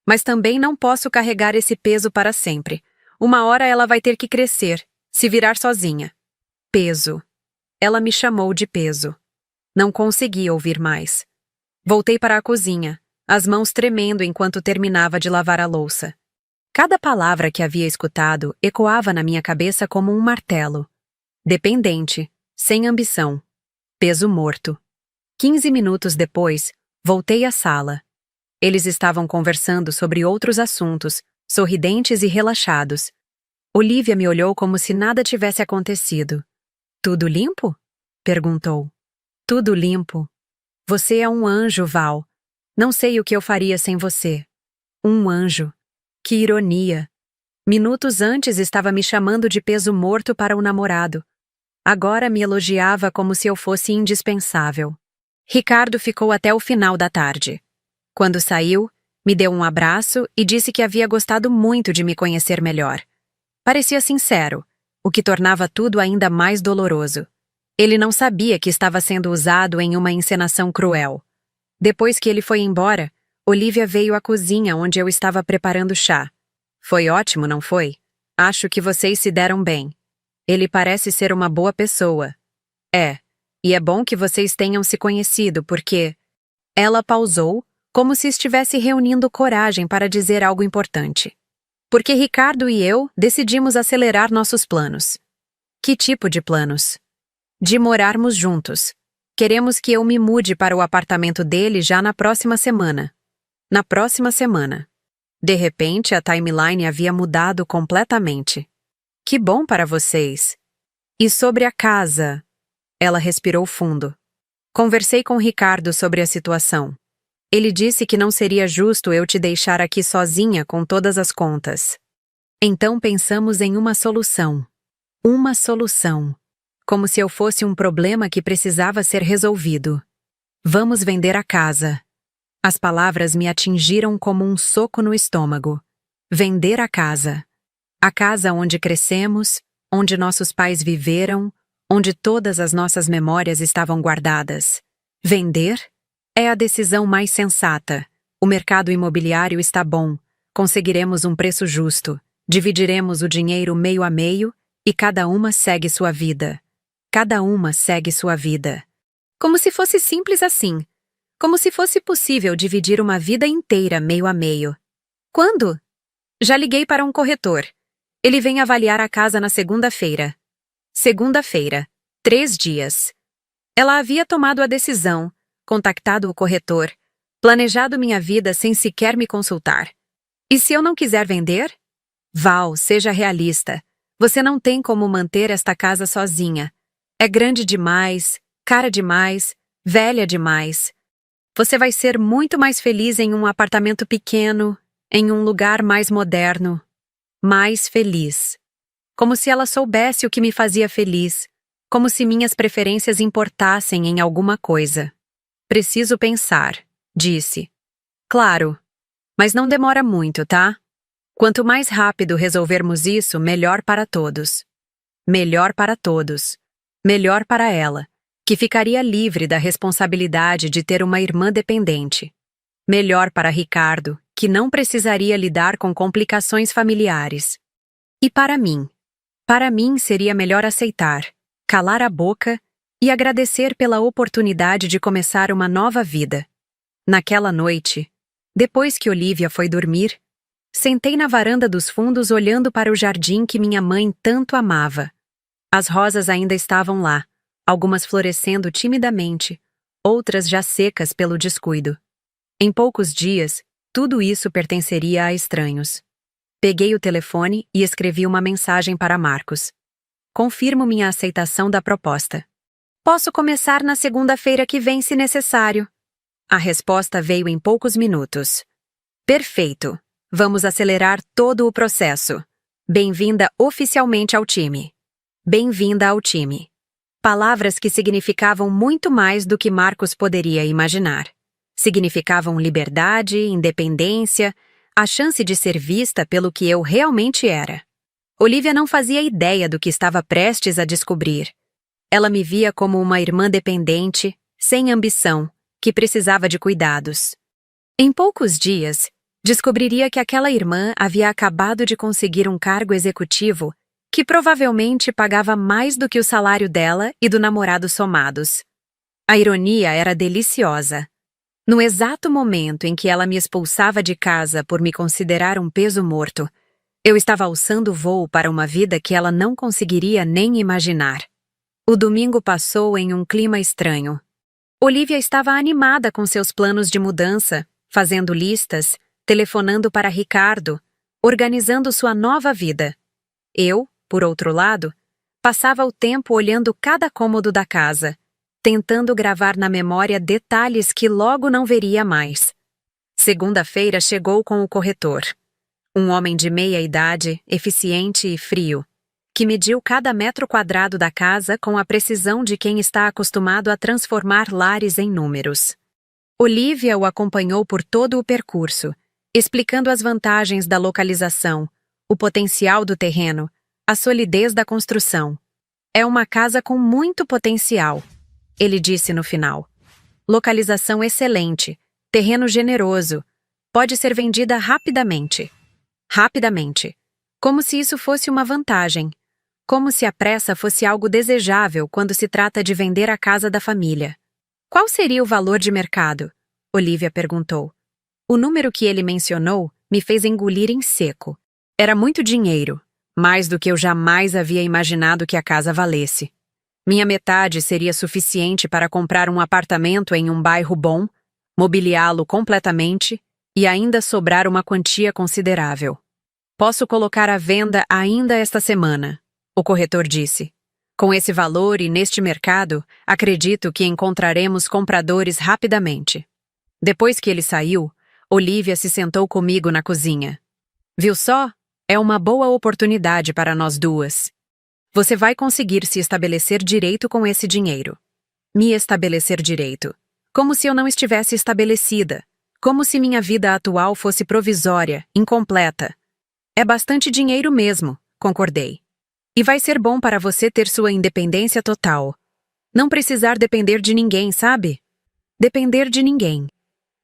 Speaker 1: Mas também não posso carregar esse peso para sempre. Uma hora ela vai ter que crescer, se virar sozinha. Peso. Ela me chamou de peso. Não consegui ouvir mais. Voltei para a cozinha, as mãos tremendo enquanto terminava de lavar a louça. Cada palavra que havia escutado ecoava na minha cabeça como um martelo. Dependente, sem ambição. Peso morto. 15 minutos depois, voltei à sala. Eles estavam conversando sobre outros assuntos, sorridentes e relaxados. Olivia me olhou como se nada tivesse acontecido. Tudo limpo? Perguntou. Tudo limpo. Você é um anjo, Val. Não sei o que eu faria sem você. Um anjo. Que ironia. Minutos antes estava me chamando de peso morto para o namorado. Agora me elogiava como se eu fosse indispensável. Ricardo ficou até o final da tarde. Quando saiu, me deu um abraço e disse que havia gostado muito de me conhecer melhor. Parecia sincero, o que tornava tudo ainda mais doloroso. Ele não sabia que estava sendo usado em uma encenação cruel. Depois que ele foi embora, Olivia veio à cozinha onde eu estava preparando chá. Foi ótimo, não foi? Acho que vocês se deram bem. Ele parece ser uma boa pessoa. É, e é bom que vocês tenham se conhecido, porque... Ela pausou, como se estivesse reunindo coragem para dizer algo importante. Porque Ricardo e eu decidimos acelerar nossos planos. Que tipo de planos? De morarmos juntos. Queremos que eu me mude para o apartamento dele já na próxima semana. Na próxima semana. De repente, a timeline havia mudado completamente. Que bom para vocês. E sobre a casa? Ela respirou fundo. Conversei com Ricardo sobre a situação. Ele disse que não seria justo eu te deixar aqui sozinha com todas as contas. Então pensamos em uma solução. Uma solução. Como se eu fosse um problema que precisava ser resolvido. Vamos vender a casa. As palavras me atingiram como um soco no estômago. Vender a casa. A casa onde crescemos, onde nossos pais viveram, onde todas as nossas memórias estavam guardadas. Vender? É a decisão mais sensata. O mercado imobiliário está bom. Conseguiremos um preço justo. Dividiremos o dinheiro meio a meio e cada uma segue sua vida. Cada uma segue sua vida. Como se fosse simples assim. Como se fosse possível dividir uma vida inteira meio a meio. Quando? Já liguei para um corretor. Ele vem avaliar a casa na segunda-feira. Segunda-feira. 3 dias. Ela havia tomado a decisão, contactado o corretor, planejado minha vida sem sequer me consultar. E se eu não quiser vender? Val, seja realista. Você não tem como manter esta casa sozinha. É grande demais, cara demais, velha demais. Você vai ser muito mais feliz em um apartamento pequeno, em um lugar mais moderno. Mais feliz. Como se ela soubesse o que me fazia feliz, como se minhas preferências importassem em alguma coisa. Preciso pensar, disse. Claro, mas não demora muito, tá? Quanto mais rápido resolvermos isso, melhor para todos. Melhor para todos. Melhor para ela, que ficaria livre da responsabilidade de ter uma irmã dependente. Melhor para Ricardo, que não precisaria lidar com complicações familiares. E para mim? Para mim seria melhor aceitar, calar a boca e agradecer pela oportunidade de começar uma nova vida. Naquela noite, depois que Olivia foi dormir, sentei na varanda dos fundos olhando para o jardim que minha mãe tanto amava. As rosas ainda estavam lá, algumas florescendo timidamente, outras já secas pelo descuido. Em poucos dias, tudo isso pertenceria a estranhos. Peguei o telefone e escrevi uma mensagem para Marcos. Confirmo minha aceitação da proposta. Posso começar na segunda-feira que vem, se necessário. A resposta veio em poucos minutos. Perfeito. Vamos acelerar todo o processo. Bem-vinda oficialmente ao time. Bem-vinda ao time. Palavras que significavam muito mais do que Marcos poderia imaginar. Significavam liberdade, independência, a chance de ser vista pelo que eu realmente era. Olivia não fazia ideia do que estava prestes a descobrir. Ela me via como uma irmã dependente, sem ambição, que precisava de cuidados. Em poucos dias, descobriria que aquela irmã havia acabado de conseguir um cargo executivo que provavelmente pagava mais do que o salário dela e do namorado somados. A ironia era deliciosa. No exato momento em que ela me expulsava de casa por me considerar um peso morto, eu estava alçando voo para uma vida que ela não conseguiria nem imaginar. O domingo passou em um clima estranho. Olivia estava animada com seus planos de mudança, fazendo listas, telefonando para Ricardo, organizando sua nova vida. Eu, por outro lado, passava o tempo olhando cada cômodo da casa, tentando gravar na memória detalhes que logo não veria mais. Segunda-feira chegou com o corretor. Um homem de meia idade, eficiente e frio, que mediu cada metro quadrado da casa com a precisão de quem está acostumado a transformar lares em números. Olivia o acompanhou por todo o percurso, explicando as vantagens da localização, o potencial do terreno, a solidez da construção. É uma casa com muito potencial, ele disse no final. Localização excelente, terreno generoso, pode ser vendida rapidamente. Rapidamente. Como se isso fosse uma vantagem. Como se a pressa fosse algo desejável quando se trata de vender a casa da família. Qual seria o valor de mercado? Olivia perguntou. O número que ele mencionou me fez engolir em seco. Era muito dinheiro, mais do que eu jamais havia imaginado que a casa valesse. Minha metade seria suficiente para comprar um apartamento em um bairro bom, mobiliá-lo completamente e ainda sobrar uma quantia considerável. Posso colocar à venda ainda esta semana, o corretor disse. Com esse valor e neste mercado, acredito que encontraremos compradores rapidamente. Depois que ele saiu, Olivia se sentou comigo na cozinha. Viu só? É uma boa oportunidade para nós duas. Você vai conseguir se estabelecer direito com esse dinheiro. Me estabelecer direito. Como se eu não estivesse estabelecida. Como se minha vida atual fosse provisória, incompleta. É bastante dinheiro mesmo, concordei. E vai ser bom para você ter sua independência total. Não precisar depender de ninguém, sabe? Depender de ninguém.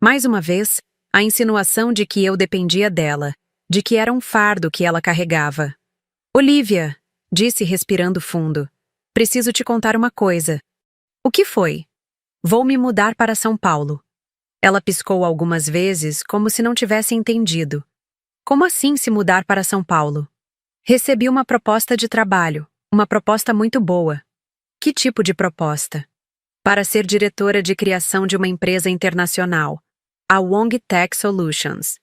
Speaker 1: Mais uma vez, a insinuação de que eu dependia dela, de que era um fardo que ela carregava. Olivia, disse respirando fundo, preciso te contar uma coisa. O que foi? Vou me mudar para São Paulo. Ela piscou algumas vezes como se não tivesse entendido. Como assim se mudar para São Paulo? Recebi uma proposta de trabalho, uma proposta muito boa. Que tipo de proposta? Para ser diretora de criação de uma empresa internacional, a Wong Tech Solutions.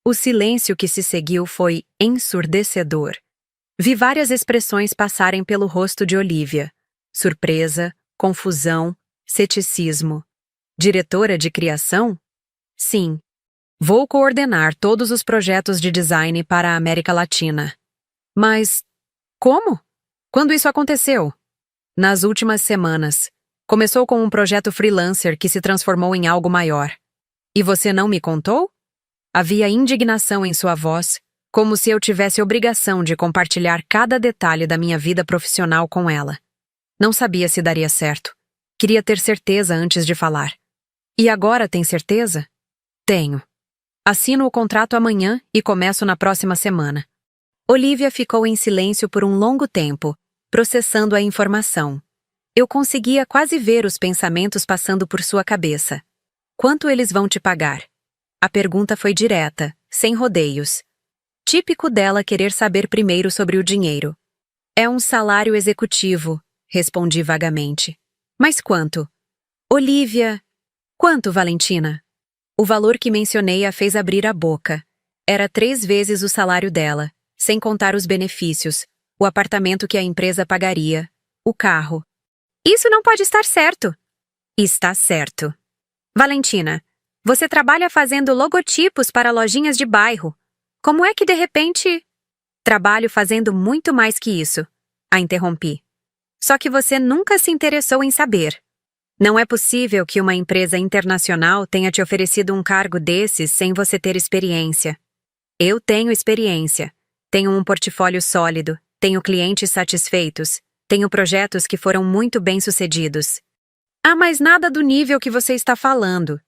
Speaker 1: O silêncio que se seguiu foi ensurdecedor. Vi várias expressões passarem pelo rosto de Olivia. Surpresa, confusão, ceticismo. Diretora de criação? Sim. Vou coordenar todos os projetos de design para a América Latina. Mas, como? Quando isso aconteceu? Nas últimas semanas. Começou com um projeto freelancer que se transformou em algo maior. E você não me contou? Havia indignação em sua voz, como se eu tivesse obrigação de compartilhar cada detalhe da minha vida profissional com ela. Não sabia se daria certo. Queria ter certeza antes de falar. E agora tem certeza? Tenho. Assino o contrato amanhã e começo na próxima semana. Olivia ficou em silêncio por um longo tempo, processando a informação. Eu conseguia quase ver os pensamentos passando por sua cabeça. Quanto eles vão te pagar? A pergunta foi direta, sem rodeios. Típico dela querer saber primeiro sobre o dinheiro. É um salário executivo, respondi vagamente. Mas quanto? Olivia. Quanto, Valentina? O valor que mencionei a fez abrir a boca. Era 3 vezes o salário dela, sem contar os benefícios, o apartamento que a empresa pagaria, o carro. Isso não pode estar certo. Está certo. Valentina, você trabalha fazendo logotipos para lojinhas de bairro. Como é que de repente... Trabalho fazendo muito mais que isso, a interrompi. Só que você nunca se interessou em saber. Não é possível que uma empresa internacional tenha te oferecido um cargo desses sem você ter experiência. Eu tenho experiência. Tenho um portfólio sólido, tenho clientes satisfeitos, tenho projetos que foram muito bem-sucedidos. Ah, mas nada do nível que você está falando.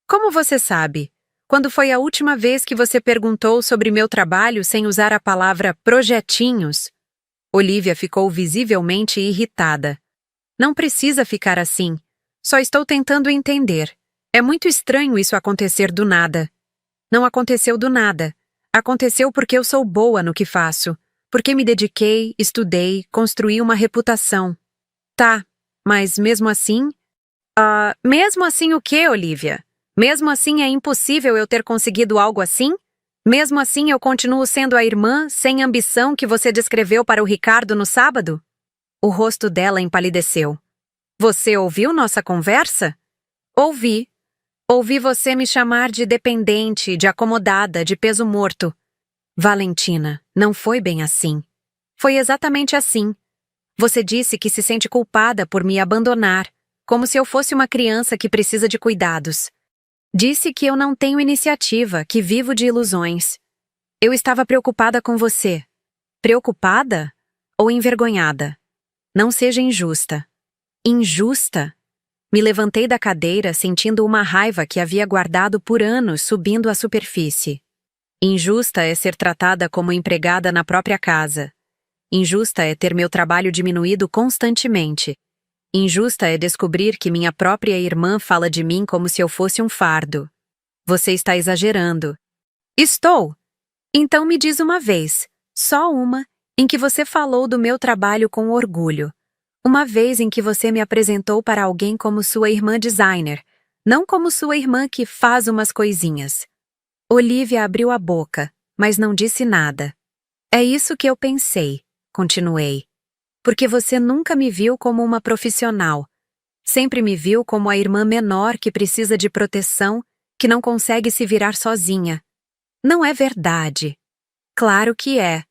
Speaker 1: Como você sabe? Quando foi a última vez que você perguntou sobre meu trabalho sem usar a palavra projetinhos? Olivia ficou visivelmente irritada. Não precisa ficar assim. Só estou tentando entender. É muito estranho isso acontecer do nada. Não aconteceu do nada. Aconteceu porque eu sou boa no que faço. Porque me dediquei, estudei, construí uma reputação. Tá, mas mesmo assim... mesmo assim o quê, Olivia? Mesmo assim é impossível eu ter conseguido algo assim? Mesmo assim eu continuo sendo a irmã sem ambição que você descreveu para o Ricardo no sábado? O rosto dela empalideceu. Você ouviu nossa conversa? Ouvi. Ouvi você me chamar de dependente, de acomodada, de peso morto. Valentina, não foi bem assim. Foi exatamente assim. Você disse que se sente culpada por me abandonar, como se eu fosse uma criança que precisa de cuidados. Disse que eu não tenho iniciativa, que vivo de ilusões. Eu estava preocupada com você. Preocupada ou envergonhada? Não seja injusta. Injusta? Me levantei da cadeira sentindo uma raiva que havia guardado por anos subindo à superfície. Injusta é ser tratada como empregada na própria casa. Injusta é ter meu trabalho diminuído constantemente. Injusta é descobrir que minha própria irmã fala de mim como se eu fosse um fardo. Você está exagerando. Estou! Então me diz uma vez, só uma, em que você falou do meu trabalho com orgulho. Uma vez em que você me apresentou para alguém como sua irmã designer, não como sua irmã que faz umas coisinhas. Olivia abriu a boca, mas não disse nada. É isso que eu pensei, continuei. Porque você nunca me viu como uma profissional. Sempre me viu como a irmã menor que precisa de proteção, que não consegue se virar sozinha. Não é verdade. Claro que é.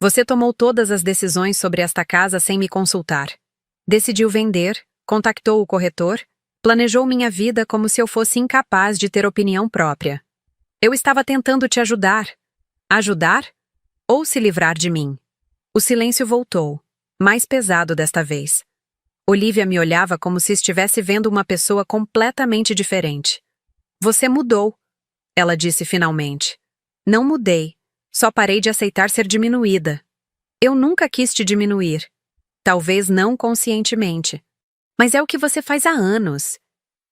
Speaker 1: Você tomou todas as decisões sobre esta casa sem me consultar. Decidiu vender, contactou o corretor, planejou minha vida como se eu fosse incapaz de ter opinião própria. Eu estava tentando te ajudar. Ajudar? Ou se livrar de mim? O silêncio voltou, mais pesado desta vez. Olivia me olhava como se estivesse vendo uma pessoa completamente diferente. Você mudou, ela disse finalmente. Não mudei, só parei de aceitar ser diminuída. Eu nunca quis te diminuir. Talvez não conscientemente. Mas é o que você faz há anos.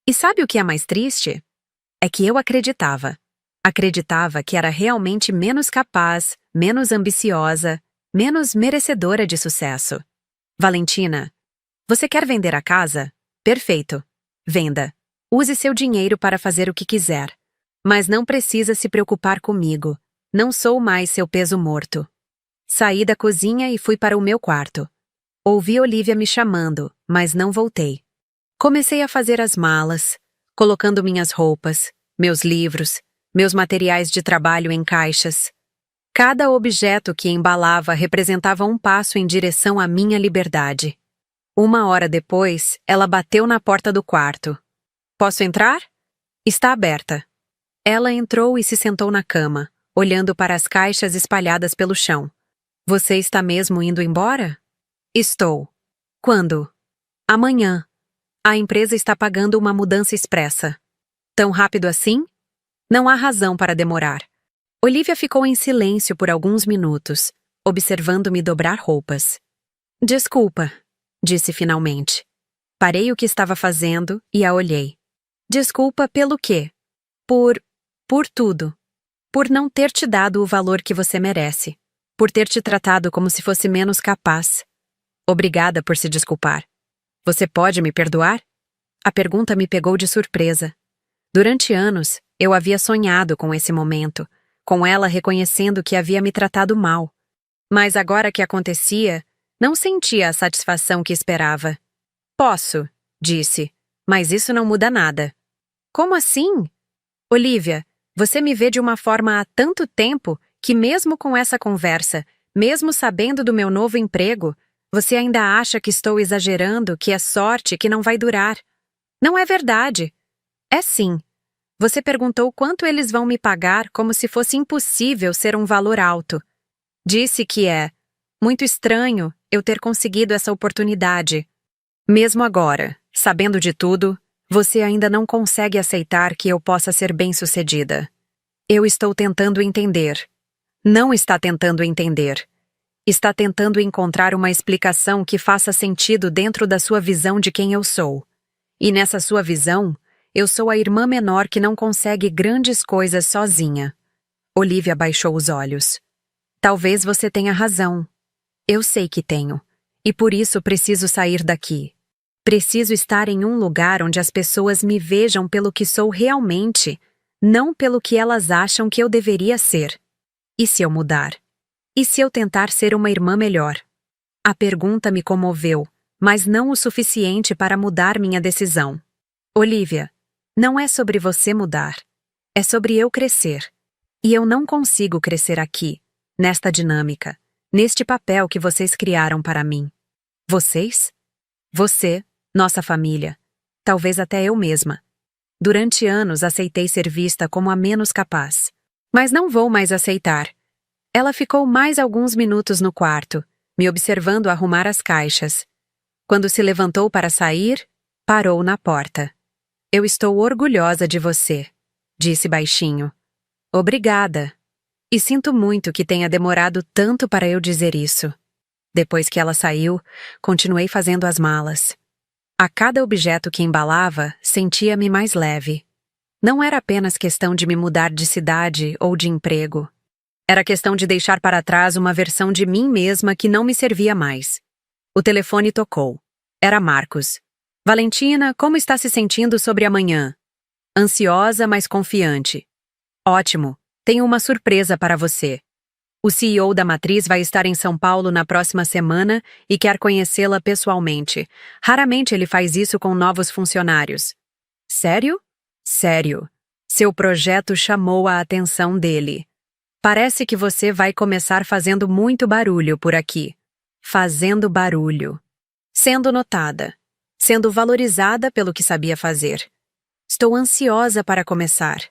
Speaker 1: E sabe o que é mais triste? É que eu acreditava. Acreditava que era realmente menos capaz, menos ambiciosa, menos merecedora de sucesso. Valentina, você quer vender a casa? Perfeito. Venda. Use seu dinheiro para fazer o que quiser. Mas não precisa se preocupar comigo. Não sou mais seu peso morto. Saí da cozinha e fui para o meu quarto. Ouvi Olivia me chamando, mas não voltei. Comecei a fazer as malas, colocando minhas roupas, meus livros, meus materiais de trabalho em caixas. Cada objeto que embalava representava um passo em direção à minha liberdade. 1 hora depois, ela bateu na porta do quarto. Posso entrar? Está aberta. Ela entrou e se sentou na cama, olhando para as caixas espalhadas pelo chão. Você está mesmo indo embora? Estou. Quando? Amanhã. A empresa está pagando uma mudança expressa. Tão rápido assim? Não há razão para demorar. Olivia ficou em silêncio por alguns minutos, observando-me dobrar roupas. Desculpa, disse finalmente. Parei o que estava fazendo e a olhei. Desculpa pelo quê? Por tudo. Por não ter te dado o valor que você merece. Por ter te tratado como se fosse menos capaz. Obrigada por se desculpar. Você pode me perdoar? A pergunta me pegou de surpresa. Durante anos, eu havia sonhado com esse momento, com ela reconhecendo que havia me tratado mal. Mas agora que acontecia, não sentia a satisfação que esperava. Posso, disse, mas isso não muda nada. Como assim? Olivia, você me vê de uma forma há tanto tempo que mesmo com essa conversa, mesmo sabendo do meu novo emprego, você ainda acha que estou exagerando, que é sorte, que não vai durar. Não é verdade. É sim. Você perguntou quanto eles vão me pagar como se fosse impossível ser um valor alto. Disse que é muito estranho eu ter conseguido essa oportunidade. Mesmo agora, sabendo de tudo, você ainda não consegue aceitar que eu possa ser bem-sucedida. Eu estou tentando entender. Não está tentando entender. Está tentando encontrar uma explicação que faça sentido dentro da sua visão de quem eu sou. E nessa sua visão, eu sou a irmã menor que não consegue grandes coisas sozinha. Olivia baixou os olhos. Talvez você tenha razão. Eu sei que tenho. E por isso preciso sair daqui. Preciso estar em um lugar onde as pessoas me vejam pelo que sou realmente, não pelo que elas acham que eu deveria ser. E se eu mudar? E se eu tentar ser uma irmã melhor? A pergunta me comoveu, mas não o suficiente para mudar minha decisão. Olivia, não é sobre você mudar. É sobre eu crescer. E eu não consigo crescer aqui, nesta dinâmica, neste papel que vocês criaram para mim. Vocês? Você, nossa família, talvez até eu mesma. Durante anos aceitei ser vista como a menos capaz. Mas não vou mais aceitar. Ela ficou mais alguns minutos no quarto, me observando arrumar as caixas. Quando se levantou para sair, parou na porta. Eu estou orgulhosa de você, disse baixinho. Obrigada. E sinto muito que tenha demorado tanto para eu dizer isso. Depois que ela saiu, continuei fazendo as malas. A cada objeto que embalava, sentia-me mais leve. Não era apenas questão de me mudar de cidade ou de emprego. Era questão de deixar para trás uma versão de mim mesma que não me servia mais. O telefone tocou. Era Marcos. Valentina, como está se sentindo sobre amanhã? Ansiosa, mas confiante. Ótimo. Tenho uma surpresa para você. O CEO da matriz vai estar em São Paulo na próxima semana e quer conhecê-la pessoalmente. Raramente ele faz isso com novos funcionários. Sério? Sério. Seu projeto chamou a atenção dele. Parece que você vai começar fazendo muito barulho por aqui. Fazendo barulho. Sendo notada. Sendo valorizada pelo que sabia fazer. Estou ansiosa para começar.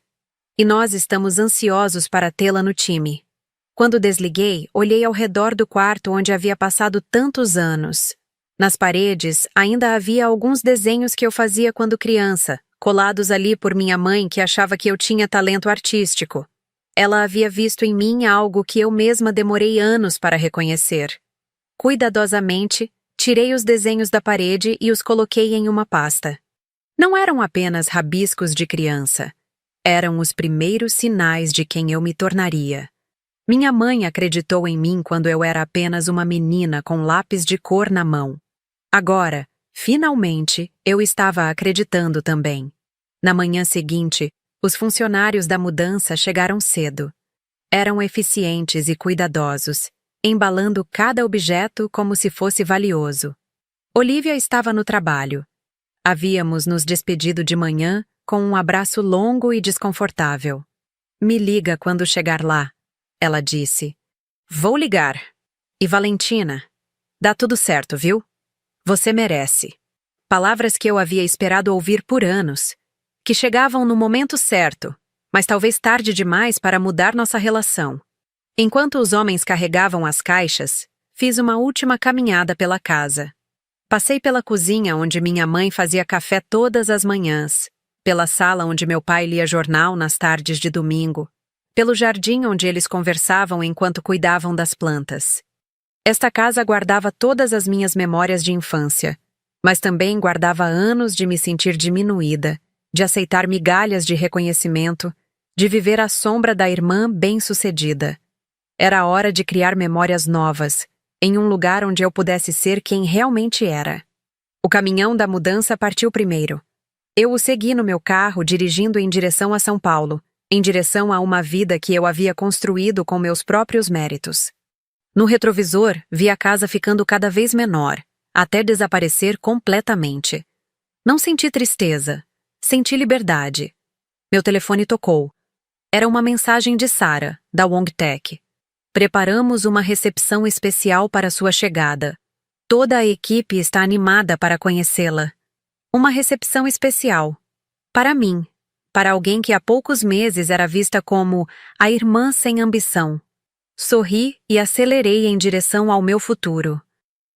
Speaker 1: E nós estamos ansiosos para tê-la no time. Quando desliguei, olhei ao redor do quarto onde havia passado tantos anos. Nas paredes, ainda havia alguns desenhos que eu fazia quando criança, colados ali por minha mãe que achava que eu tinha talento artístico. Ela havia visto em mim algo que eu mesma demorei anos para reconhecer. Cuidadosamente, tirei os desenhos da parede e os coloquei em uma pasta. Não eram apenas rabiscos de criança. Eram os primeiros sinais de quem eu me tornaria. Minha mãe acreditou em mim quando eu era apenas uma menina com lápis de cor na mão. Agora, finalmente, eu estava acreditando também. Na manhã seguinte, os funcionários da mudança chegaram cedo. Eram eficientes e cuidadosos, embalando cada objeto como se fosse valioso. Olivia estava no trabalho. Havíamos nos despedido de manhã com um abraço longo e desconfortável. Me liga quando chegar lá, ela disse. Vou ligar. E Valentina, dá tudo certo, viu? Você merece. Palavras que eu havia esperado ouvir por anos, que chegavam no momento certo, mas talvez tarde demais para mudar nossa relação. Enquanto os homens carregavam as caixas, fiz uma última caminhada pela casa. Passei pela cozinha onde minha mãe fazia café todas as manhãs, pela sala onde meu pai lia jornal nas tardes de domingo, pelo jardim onde eles conversavam enquanto cuidavam das plantas. Esta casa guardava todas as minhas memórias de infância, mas também guardava anos de me sentir diminuída, de aceitar migalhas de reconhecimento, de viver à sombra da irmã bem-sucedida. Era hora de criar memórias novas, em um lugar onde eu pudesse ser quem realmente era. O caminhão da mudança partiu primeiro. Eu o segui no meu carro, dirigindo em direção a São Paulo, em direção a uma vida que eu havia construído com meus próprios méritos. No retrovisor, vi a casa ficando cada vez menor, até desaparecer completamente. Não senti tristeza, senti liberdade. Meu telefone tocou. Era uma mensagem de Sarah, da WongTech. Preparamos uma recepção especial para sua chegada. Toda a equipe está animada para conhecê-la. Uma recepção especial. Para mim. Para alguém que há poucos meses era vista como a irmã sem ambição. Sorri e acelerei em direção ao meu futuro.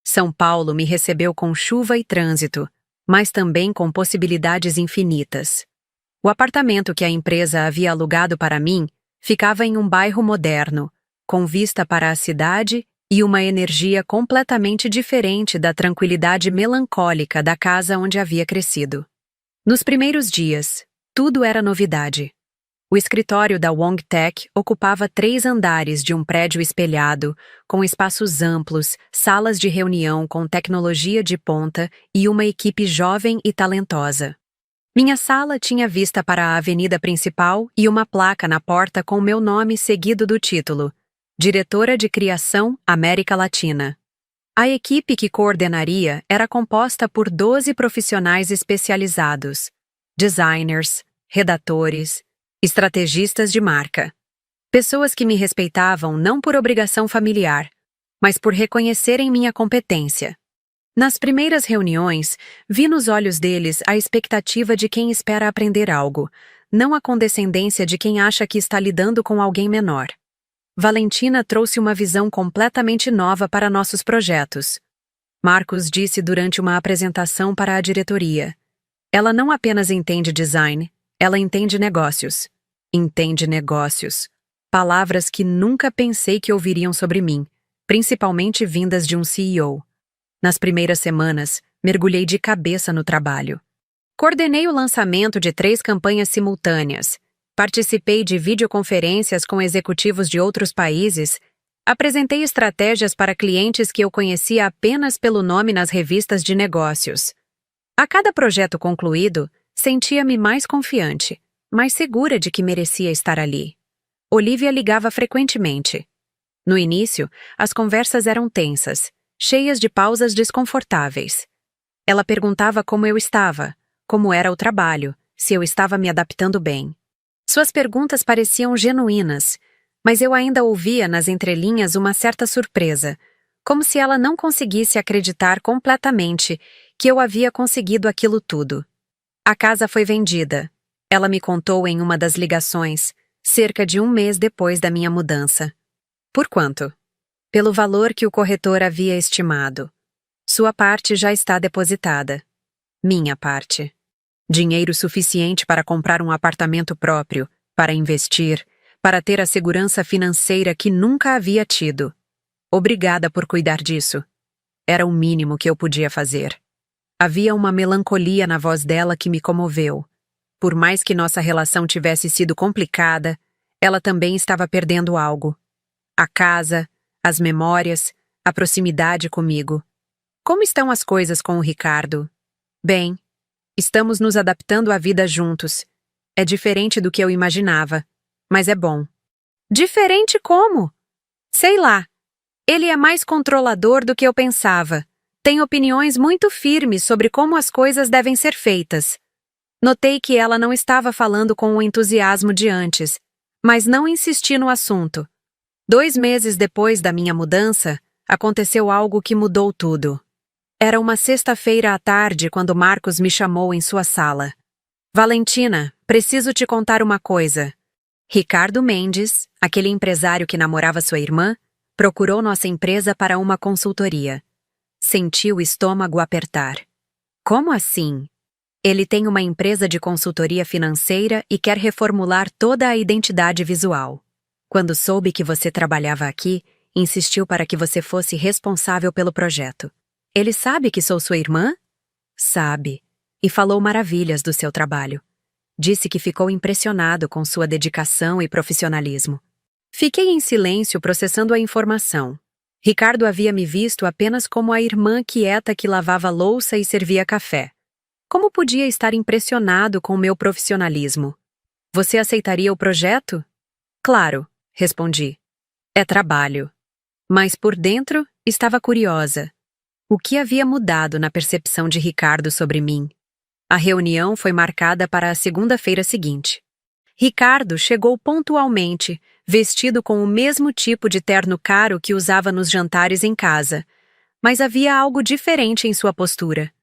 Speaker 1: São Paulo me recebeu com chuva e trânsito, mas também com possibilidades infinitas. O apartamento que a empresa havia alugado para mim ficava em um bairro moderno, com vista para a cidade e uma energia completamente diferente da tranquilidade melancólica da casa onde havia crescido. Nos primeiros dias, tudo era novidade. O escritório da WongTech ocupava 3 andares de um prédio espelhado, com espaços amplos, salas de reunião com tecnologia de ponta e uma equipe jovem e talentosa. Minha sala tinha vista para a avenida principal e uma placa na porta com meu nome seguido do título: Diretora de Criação, América Latina. A equipe que coordenaria era composta por 12 profissionais especializados, designers, redatores, estrategistas de marca. Pessoas que me respeitavam não por obrigação familiar, mas por reconhecerem minha competência. Nas primeiras reuniões, vi nos olhos deles a expectativa de quem espera aprender algo, não a condescendência de quem acha que está lidando com alguém menor. Valentina trouxe uma visão completamente nova para nossos projetos. Marcos disse durante uma apresentação para a diretoria: ela não apenas entende design, ela entende negócios. Entende negócios. Palavras que nunca pensei que ouviriam sobre mim, principalmente vindas de um CEO. Nas primeiras semanas, mergulhei de cabeça no trabalho. Coordenei o lançamento de 3 campanhas simultâneas, participei de videoconferências com executivos de outros países, apresentei estratégias para clientes que eu conhecia apenas pelo nome nas revistas de negócios. A cada projeto concluído, sentia-me mais confiante, mais segura de que merecia estar ali. Olivia ligava frequentemente. No início, as conversas eram tensas, cheias de pausas desconfortáveis. Ela perguntava como eu estava, como era o trabalho, se eu estava me adaptando bem. Suas perguntas pareciam genuínas, mas eu ainda ouvia nas entrelinhas uma certa surpresa, como se ela não conseguisse acreditar completamente que eu havia conseguido aquilo tudo. A casa foi vendida. Ela me contou em uma das ligações, cerca de 1 mês depois da minha mudança. Por quanto? Pelo valor que o corretor havia estimado. Sua parte já está depositada. Minha parte. Dinheiro suficiente para comprar um apartamento próprio, para investir, para ter a segurança financeira que nunca havia tido. Obrigada por cuidar disso. Era o mínimo que eu podia fazer. Havia uma melancolia na voz dela que me comoveu. Por mais que nossa relação tivesse sido complicada, ela também estava perdendo algo. A casa, as memórias, a proximidade comigo. Como estão as coisas com o Ricardo? Bem, estamos nos adaptando à vida juntos. É diferente do que eu imaginava, mas é bom. Diferente como? Sei lá. Ele é mais controlador do que eu pensava. Tem opiniões muito firmes sobre como as coisas devem ser feitas. Notei que ela não estava falando com o entusiasmo de antes, mas não insisti no assunto. 2 meses depois da minha mudança, aconteceu algo que mudou tudo. Era uma sexta-feira à tarde quando Marcos me chamou em sua sala. Valentina, preciso te contar uma coisa. Ricardo Mendes, aquele empresário que namorava sua irmã, procurou nossa empresa para uma consultoria. Senti o estômago apertar. Como assim? Ele tem uma empresa de consultoria financeira e quer reformular toda a identidade visual. Quando soube que você trabalhava aqui, insistiu para que você fosse responsável pelo projeto. Ele sabe que sou sua irmã? Sabe. E falou maravilhas do seu trabalho. Disse que ficou impressionado com sua dedicação e profissionalismo. Fiquei em silêncio processando a informação. Ricardo havia me visto apenas como a irmã quieta que lavava louça e servia café. Como podia estar impressionado com meu profissionalismo? Você aceitaria o projeto? Claro, respondi. É trabalho. Mas por dentro, estava curiosa. O que havia mudado na percepção de Ricardo sobre mim? A reunião foi marcada para a segunda-feira seguinte. Ricardo chegou pontualmente, vestido com o mesmo tipo de terno caro que usava nos jantares em casa, mas havia algo diferente em sua postura.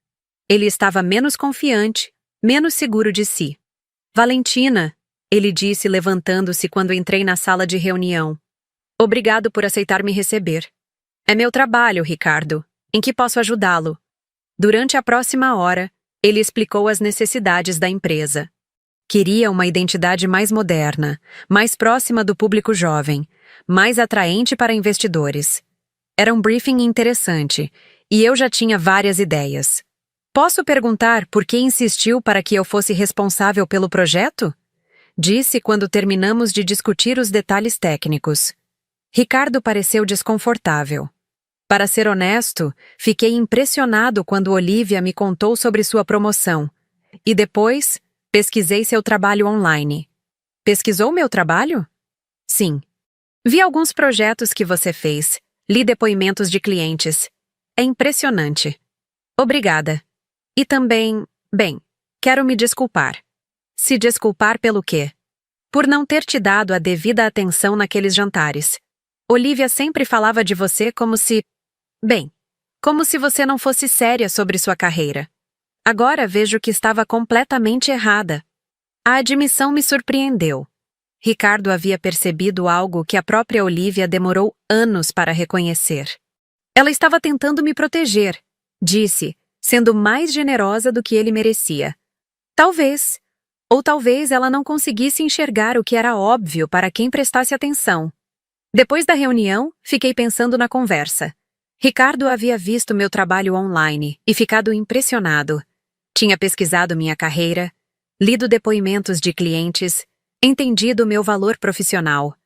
Speaker 1: Ele estava menos confiante, menos seguro de si. Valentina, ele disse levantando-se quando entrei na sala de reunião. Obrigado por aceitar me receber. É meu trabalho, Ricardo. Em que posso ajudá-lo? Durante a próxima hora, ele explicou as necessidades da empresa. Queria uma identidade mais moderna, mais próxima do público jovem, mais atraente para investidores. Era um briefing interessante, e eu já tinha várias ideias. Posso perguntar por que insistiu para que eu fosse responsável pelo projeto? Disse quando terminamos de discutir os detalhes técnicos. Ricardo pareceu desconfortável. Para ser honesto, fiquei impressionado quando Olivia me contou sobre sua promoção. E depois, pesquisei seu trabalho online. Pesquisou meu trabalho? Sim. Vi alguns projetos que você fez. Li depoimentos de clientes. é impressionante. Obrigada. E também, bem, quero me desculpar. Se desculpar pelo quê? Por não ter te dado a devida atenção naqueles jantares. Olivia sempre falava de você como se... Bem, como se você não fosse séria sobre sua carreira. Agora vejo que estava completamente errada. A admissão me surpreendeu. Ricardo havia percebido algo que a própria Olivia demorou anos para reconhecer. Ela estava tentando me proteger, disse, sendo mais generosa do que ele merecia. Talvez, ou talvez ela não conseguisse enxergar o que era óbvio para quem prestasse atenção. Depois da reunião, fiquei pensando na conversa. Ricardo havia visto meu trabalho online e ficado impressionado. Tinha pesquisado minha carreira, lido depoimentos de clientes, entendido meu valor profissional.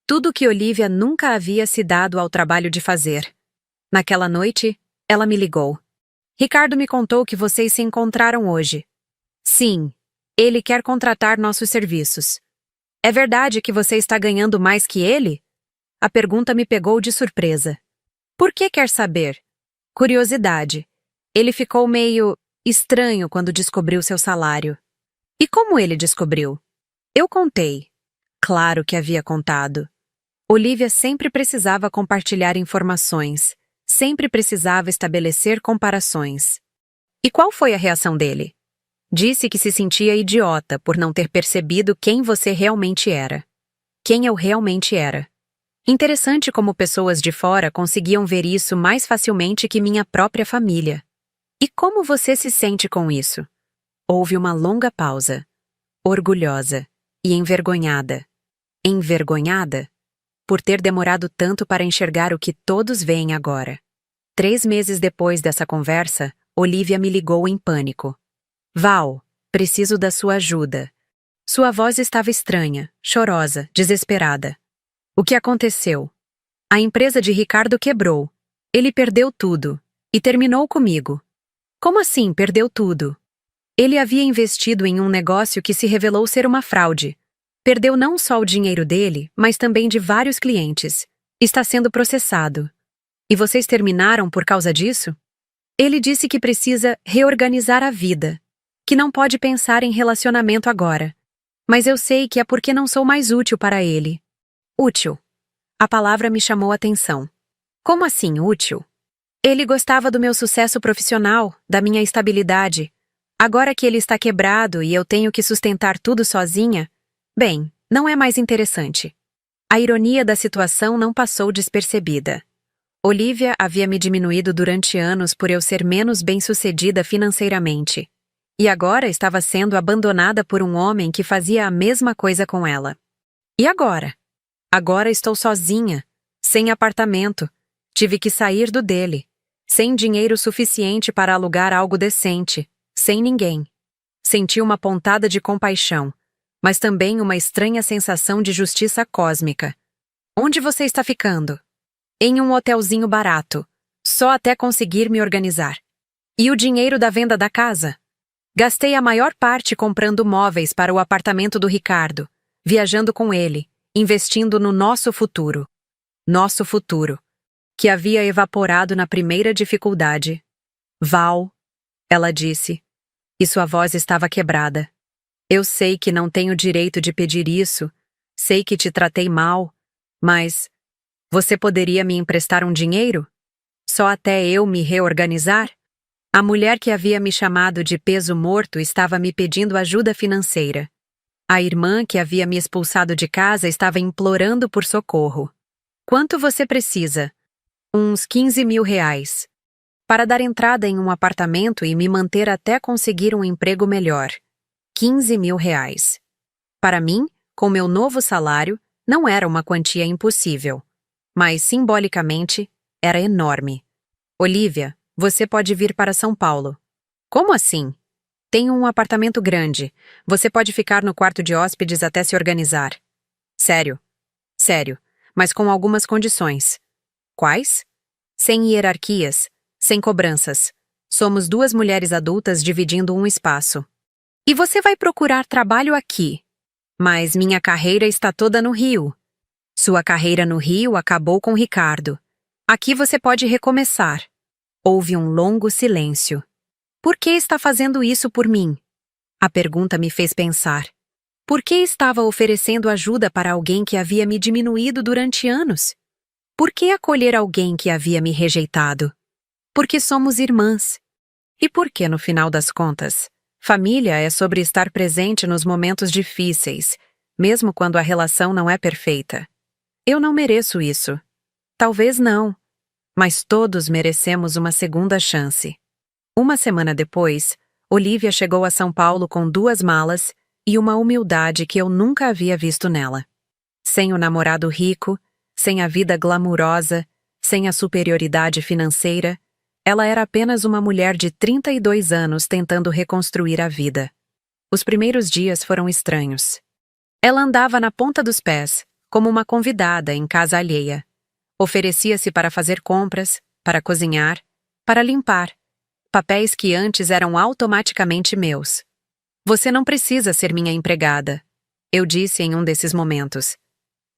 Speaker 1: Tudo que Olivia nunca havia se dado ao trabalho de fazer. Naquela noite, ela me ligou. Ricardo me contou que vocês se encontraram hoje. Sim, ele quer contratar nossos serviços. É verdade que você está ganhando mais que ele? A pergunta me pegou de surpresa. Por que quer saber? Curiosidade. Ele ficou meio estranho quando descobriu seu salário. E como ele descobriu? Eu contei. Claro que havia contado. Olivia sempre precisava compartilhar informações, sempre precisava estabelecer comparações. E qual foi a reação dele? Disse que se sentia idiota por não ter percebido quem você realmente era. Quem eu realmente era. Interessante como pessoas de fora conseguiam ver isso mais facilmente que minha própria família. E como você se sente com isso? Houve uma longa pausa. Orgulhosa e envergonhada. Envergonhada? Por ter demorado tanto para enxergar o que todos veem agora. 3 meses depois dessa conversa, Olivia me ligou em pânico. Val, preciso da sua ajuda. Sua voz estava estranha, chorosa, desesperada. O que aconteceu? A empresa de Ricardo quebrou. Ele perdeu tudo. E terminou comigo. Como assim perdeu tudo? Ele havia investido em um negócio que se revelou ser uma fraude. Perdeu não só o dinheiro dele, mas também de vários clientes. Está sendo processado. E vocês terminaram por causa disso? Ele disse que precisa reorganizar a vida, que não pode pensar em relacionamento agora. Mas eu sei que é porque não sou mais útil para ele. Útil. A palavra me chamou a atenção. Como assim útil? Ele gostava do meu sucesso profissional, da minha estabilidade. Agora que ele está quebrado e eu tenho que sustentar tudo sozinha, bem, não é mais interessante. A ironia da situação não passou despercebida. Olivia havia me diminuído durante anos por eu ser menos bem-sucedida financeiramente. E agora estava sendo abandonada por um homem que fazia a mesma coisa com ela. E agora? Agora estou sozinha, sem apartamento. Tive que sair do dele. Sem dinheiro suficiente para alugar algo decente. Sem ninguém. Senti uma pontada de compaixão, mas também uma estranha sensação de justiça cósmica. Onde você está ficando? Em um hotelzinho barato, só até conseguir me organizar. E o dinheiro da venda da casa? Gastei a maior parte comprando móveis para o apartamento do Ricardo, viajando com ele, investindo no nosso futuro. Nosso futuro, que havia evaporado na primeira dificuldade. Val, ela disse, e sua voz estava quebrada. Eu sei que não tenho direito de pedir isso, sei que te tratei mal, mas você poderia me emprestar um dinheiro? Só até eu me reorganizar? A mulher que havia me chamado de peso morto estava me pedindo ajuda financeira. A irmã que havia me expulsado de casa estava implorando por socorro. Quanto você precisa? Uns 15 mil reais. Para dar entrada em um apartamento e me manter até conseguir um emprego melhor. 15 mil reais. Para mim, com meu novo salário, não era uma quantia impossível. Mas, simbolicamente, era enorme. Olivia, você pode vir para São Paulo. Como assim? Tenho um apartamento grande. Você pode ficar no quarto de hóspedes até se organizar. Sério. Sério. Mas com algumas condições. Quais? Sem hierarquias. Sem cobranças. Somos 2 mulheres adultas dividindo um espaço. E você vai procurar trabalho aqui. Mas minha carreira está toda no Rio. Sua carreira no Rio acabou com Ricardo. Aqui você pode recomeçar. Houve um longo silêncio. Por que está fazendo isso por mim? A pergunta me fez pensar. Por que estava oferecendo ajuda para alguém que havia me diminuído durante anos? Por que acolher alguém que havia me rejeitado? Porque somos irmãs. E por que, no final das contas, família é sobre estar presente nos momentos difíceis, mesmo quando a relação não é perfeita. Eu não mereço isso. Talvez não. Mas todos merecemos uma segunda chance. Uma semana depois, Olivia chegou a São Paulo com 2 malas e uma humildade que eu nunca havia visto nela. Sem o namorado rico, sem a vida glamurosa, sem a superioridade financeira, ela era apenas uma mulher de 32 anos tentando reconstruir a vida. Os primeiros dias foram estranhos. Ela andava na ponta dos pés, como uma convidada em casa alheia. Oferecia-se para fazer compras, para cozinhar, para limpar, papéis que antes eram automaticamente meus. Você não precisa ser minha empregada, eu disse em um desses momentos.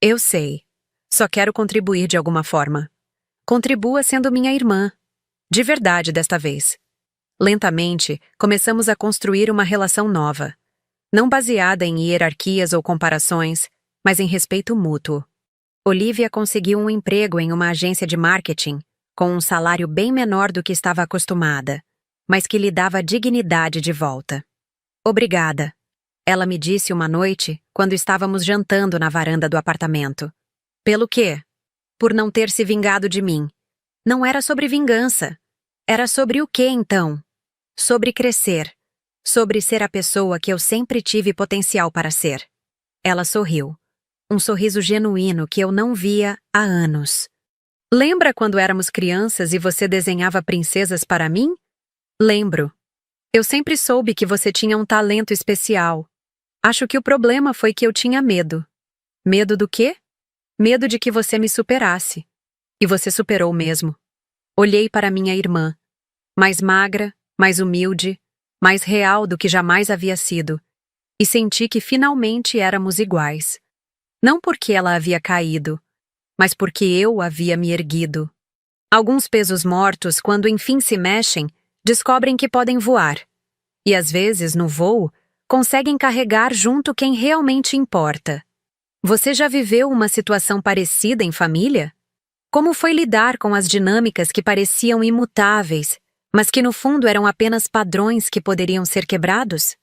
Speaker 1: Eu sei. Só quero contribuir de alguma forma. Contribua sendo minha irmã. De verdade desta vez. Lentamente, começamos a construir uma relação nova. Não baseada em hierarquias ou comparações, mas em respeito mútuo. Olivia conseguiu um emprego em uma agência de marketing, com um salário bem menor do que estava acostumada, mas que lhe dava dignidade de volta. Obrigada, ela me disse uma noite, quando estávamos jantando na varanda do apartamento. Pelo quê? Por não ter se vingado de mim. Não era sobre vingança. Era sobre o quê, então? Sobre crescer. Sobre ser a pessoa que eu sempre tive potencial para ser. Ela sorriu. Um sorriso genuíno que eu não via há anos. Lembra quando éramos crianças e você desenhava princesas para mim? Lembro. Eu sempre soube que você tinha um talento especial. Acho que o problema foi que eu tinha medo. Medo do quê? Medo de que você me superasse. E você superou mesmo. Olhei para minha irmã. Mais magra, mais humilde, mais real do que jamais havia sido. E senti que finalmente éramos iguais. Não porque ela havia caído, mas porque eu havia me erguido. Alguns pesos mortos, quando enfim se mexem, descobrem que podem voar. E às vezes, no voo, conseguem carregar junto quem realmente importa. Você já viveu uma situação parecida em família? Como foi lidar com as dinâmicas que pareciam imutáveis, mas que no fundo eram apenas padrões que poderiam ser quebrados?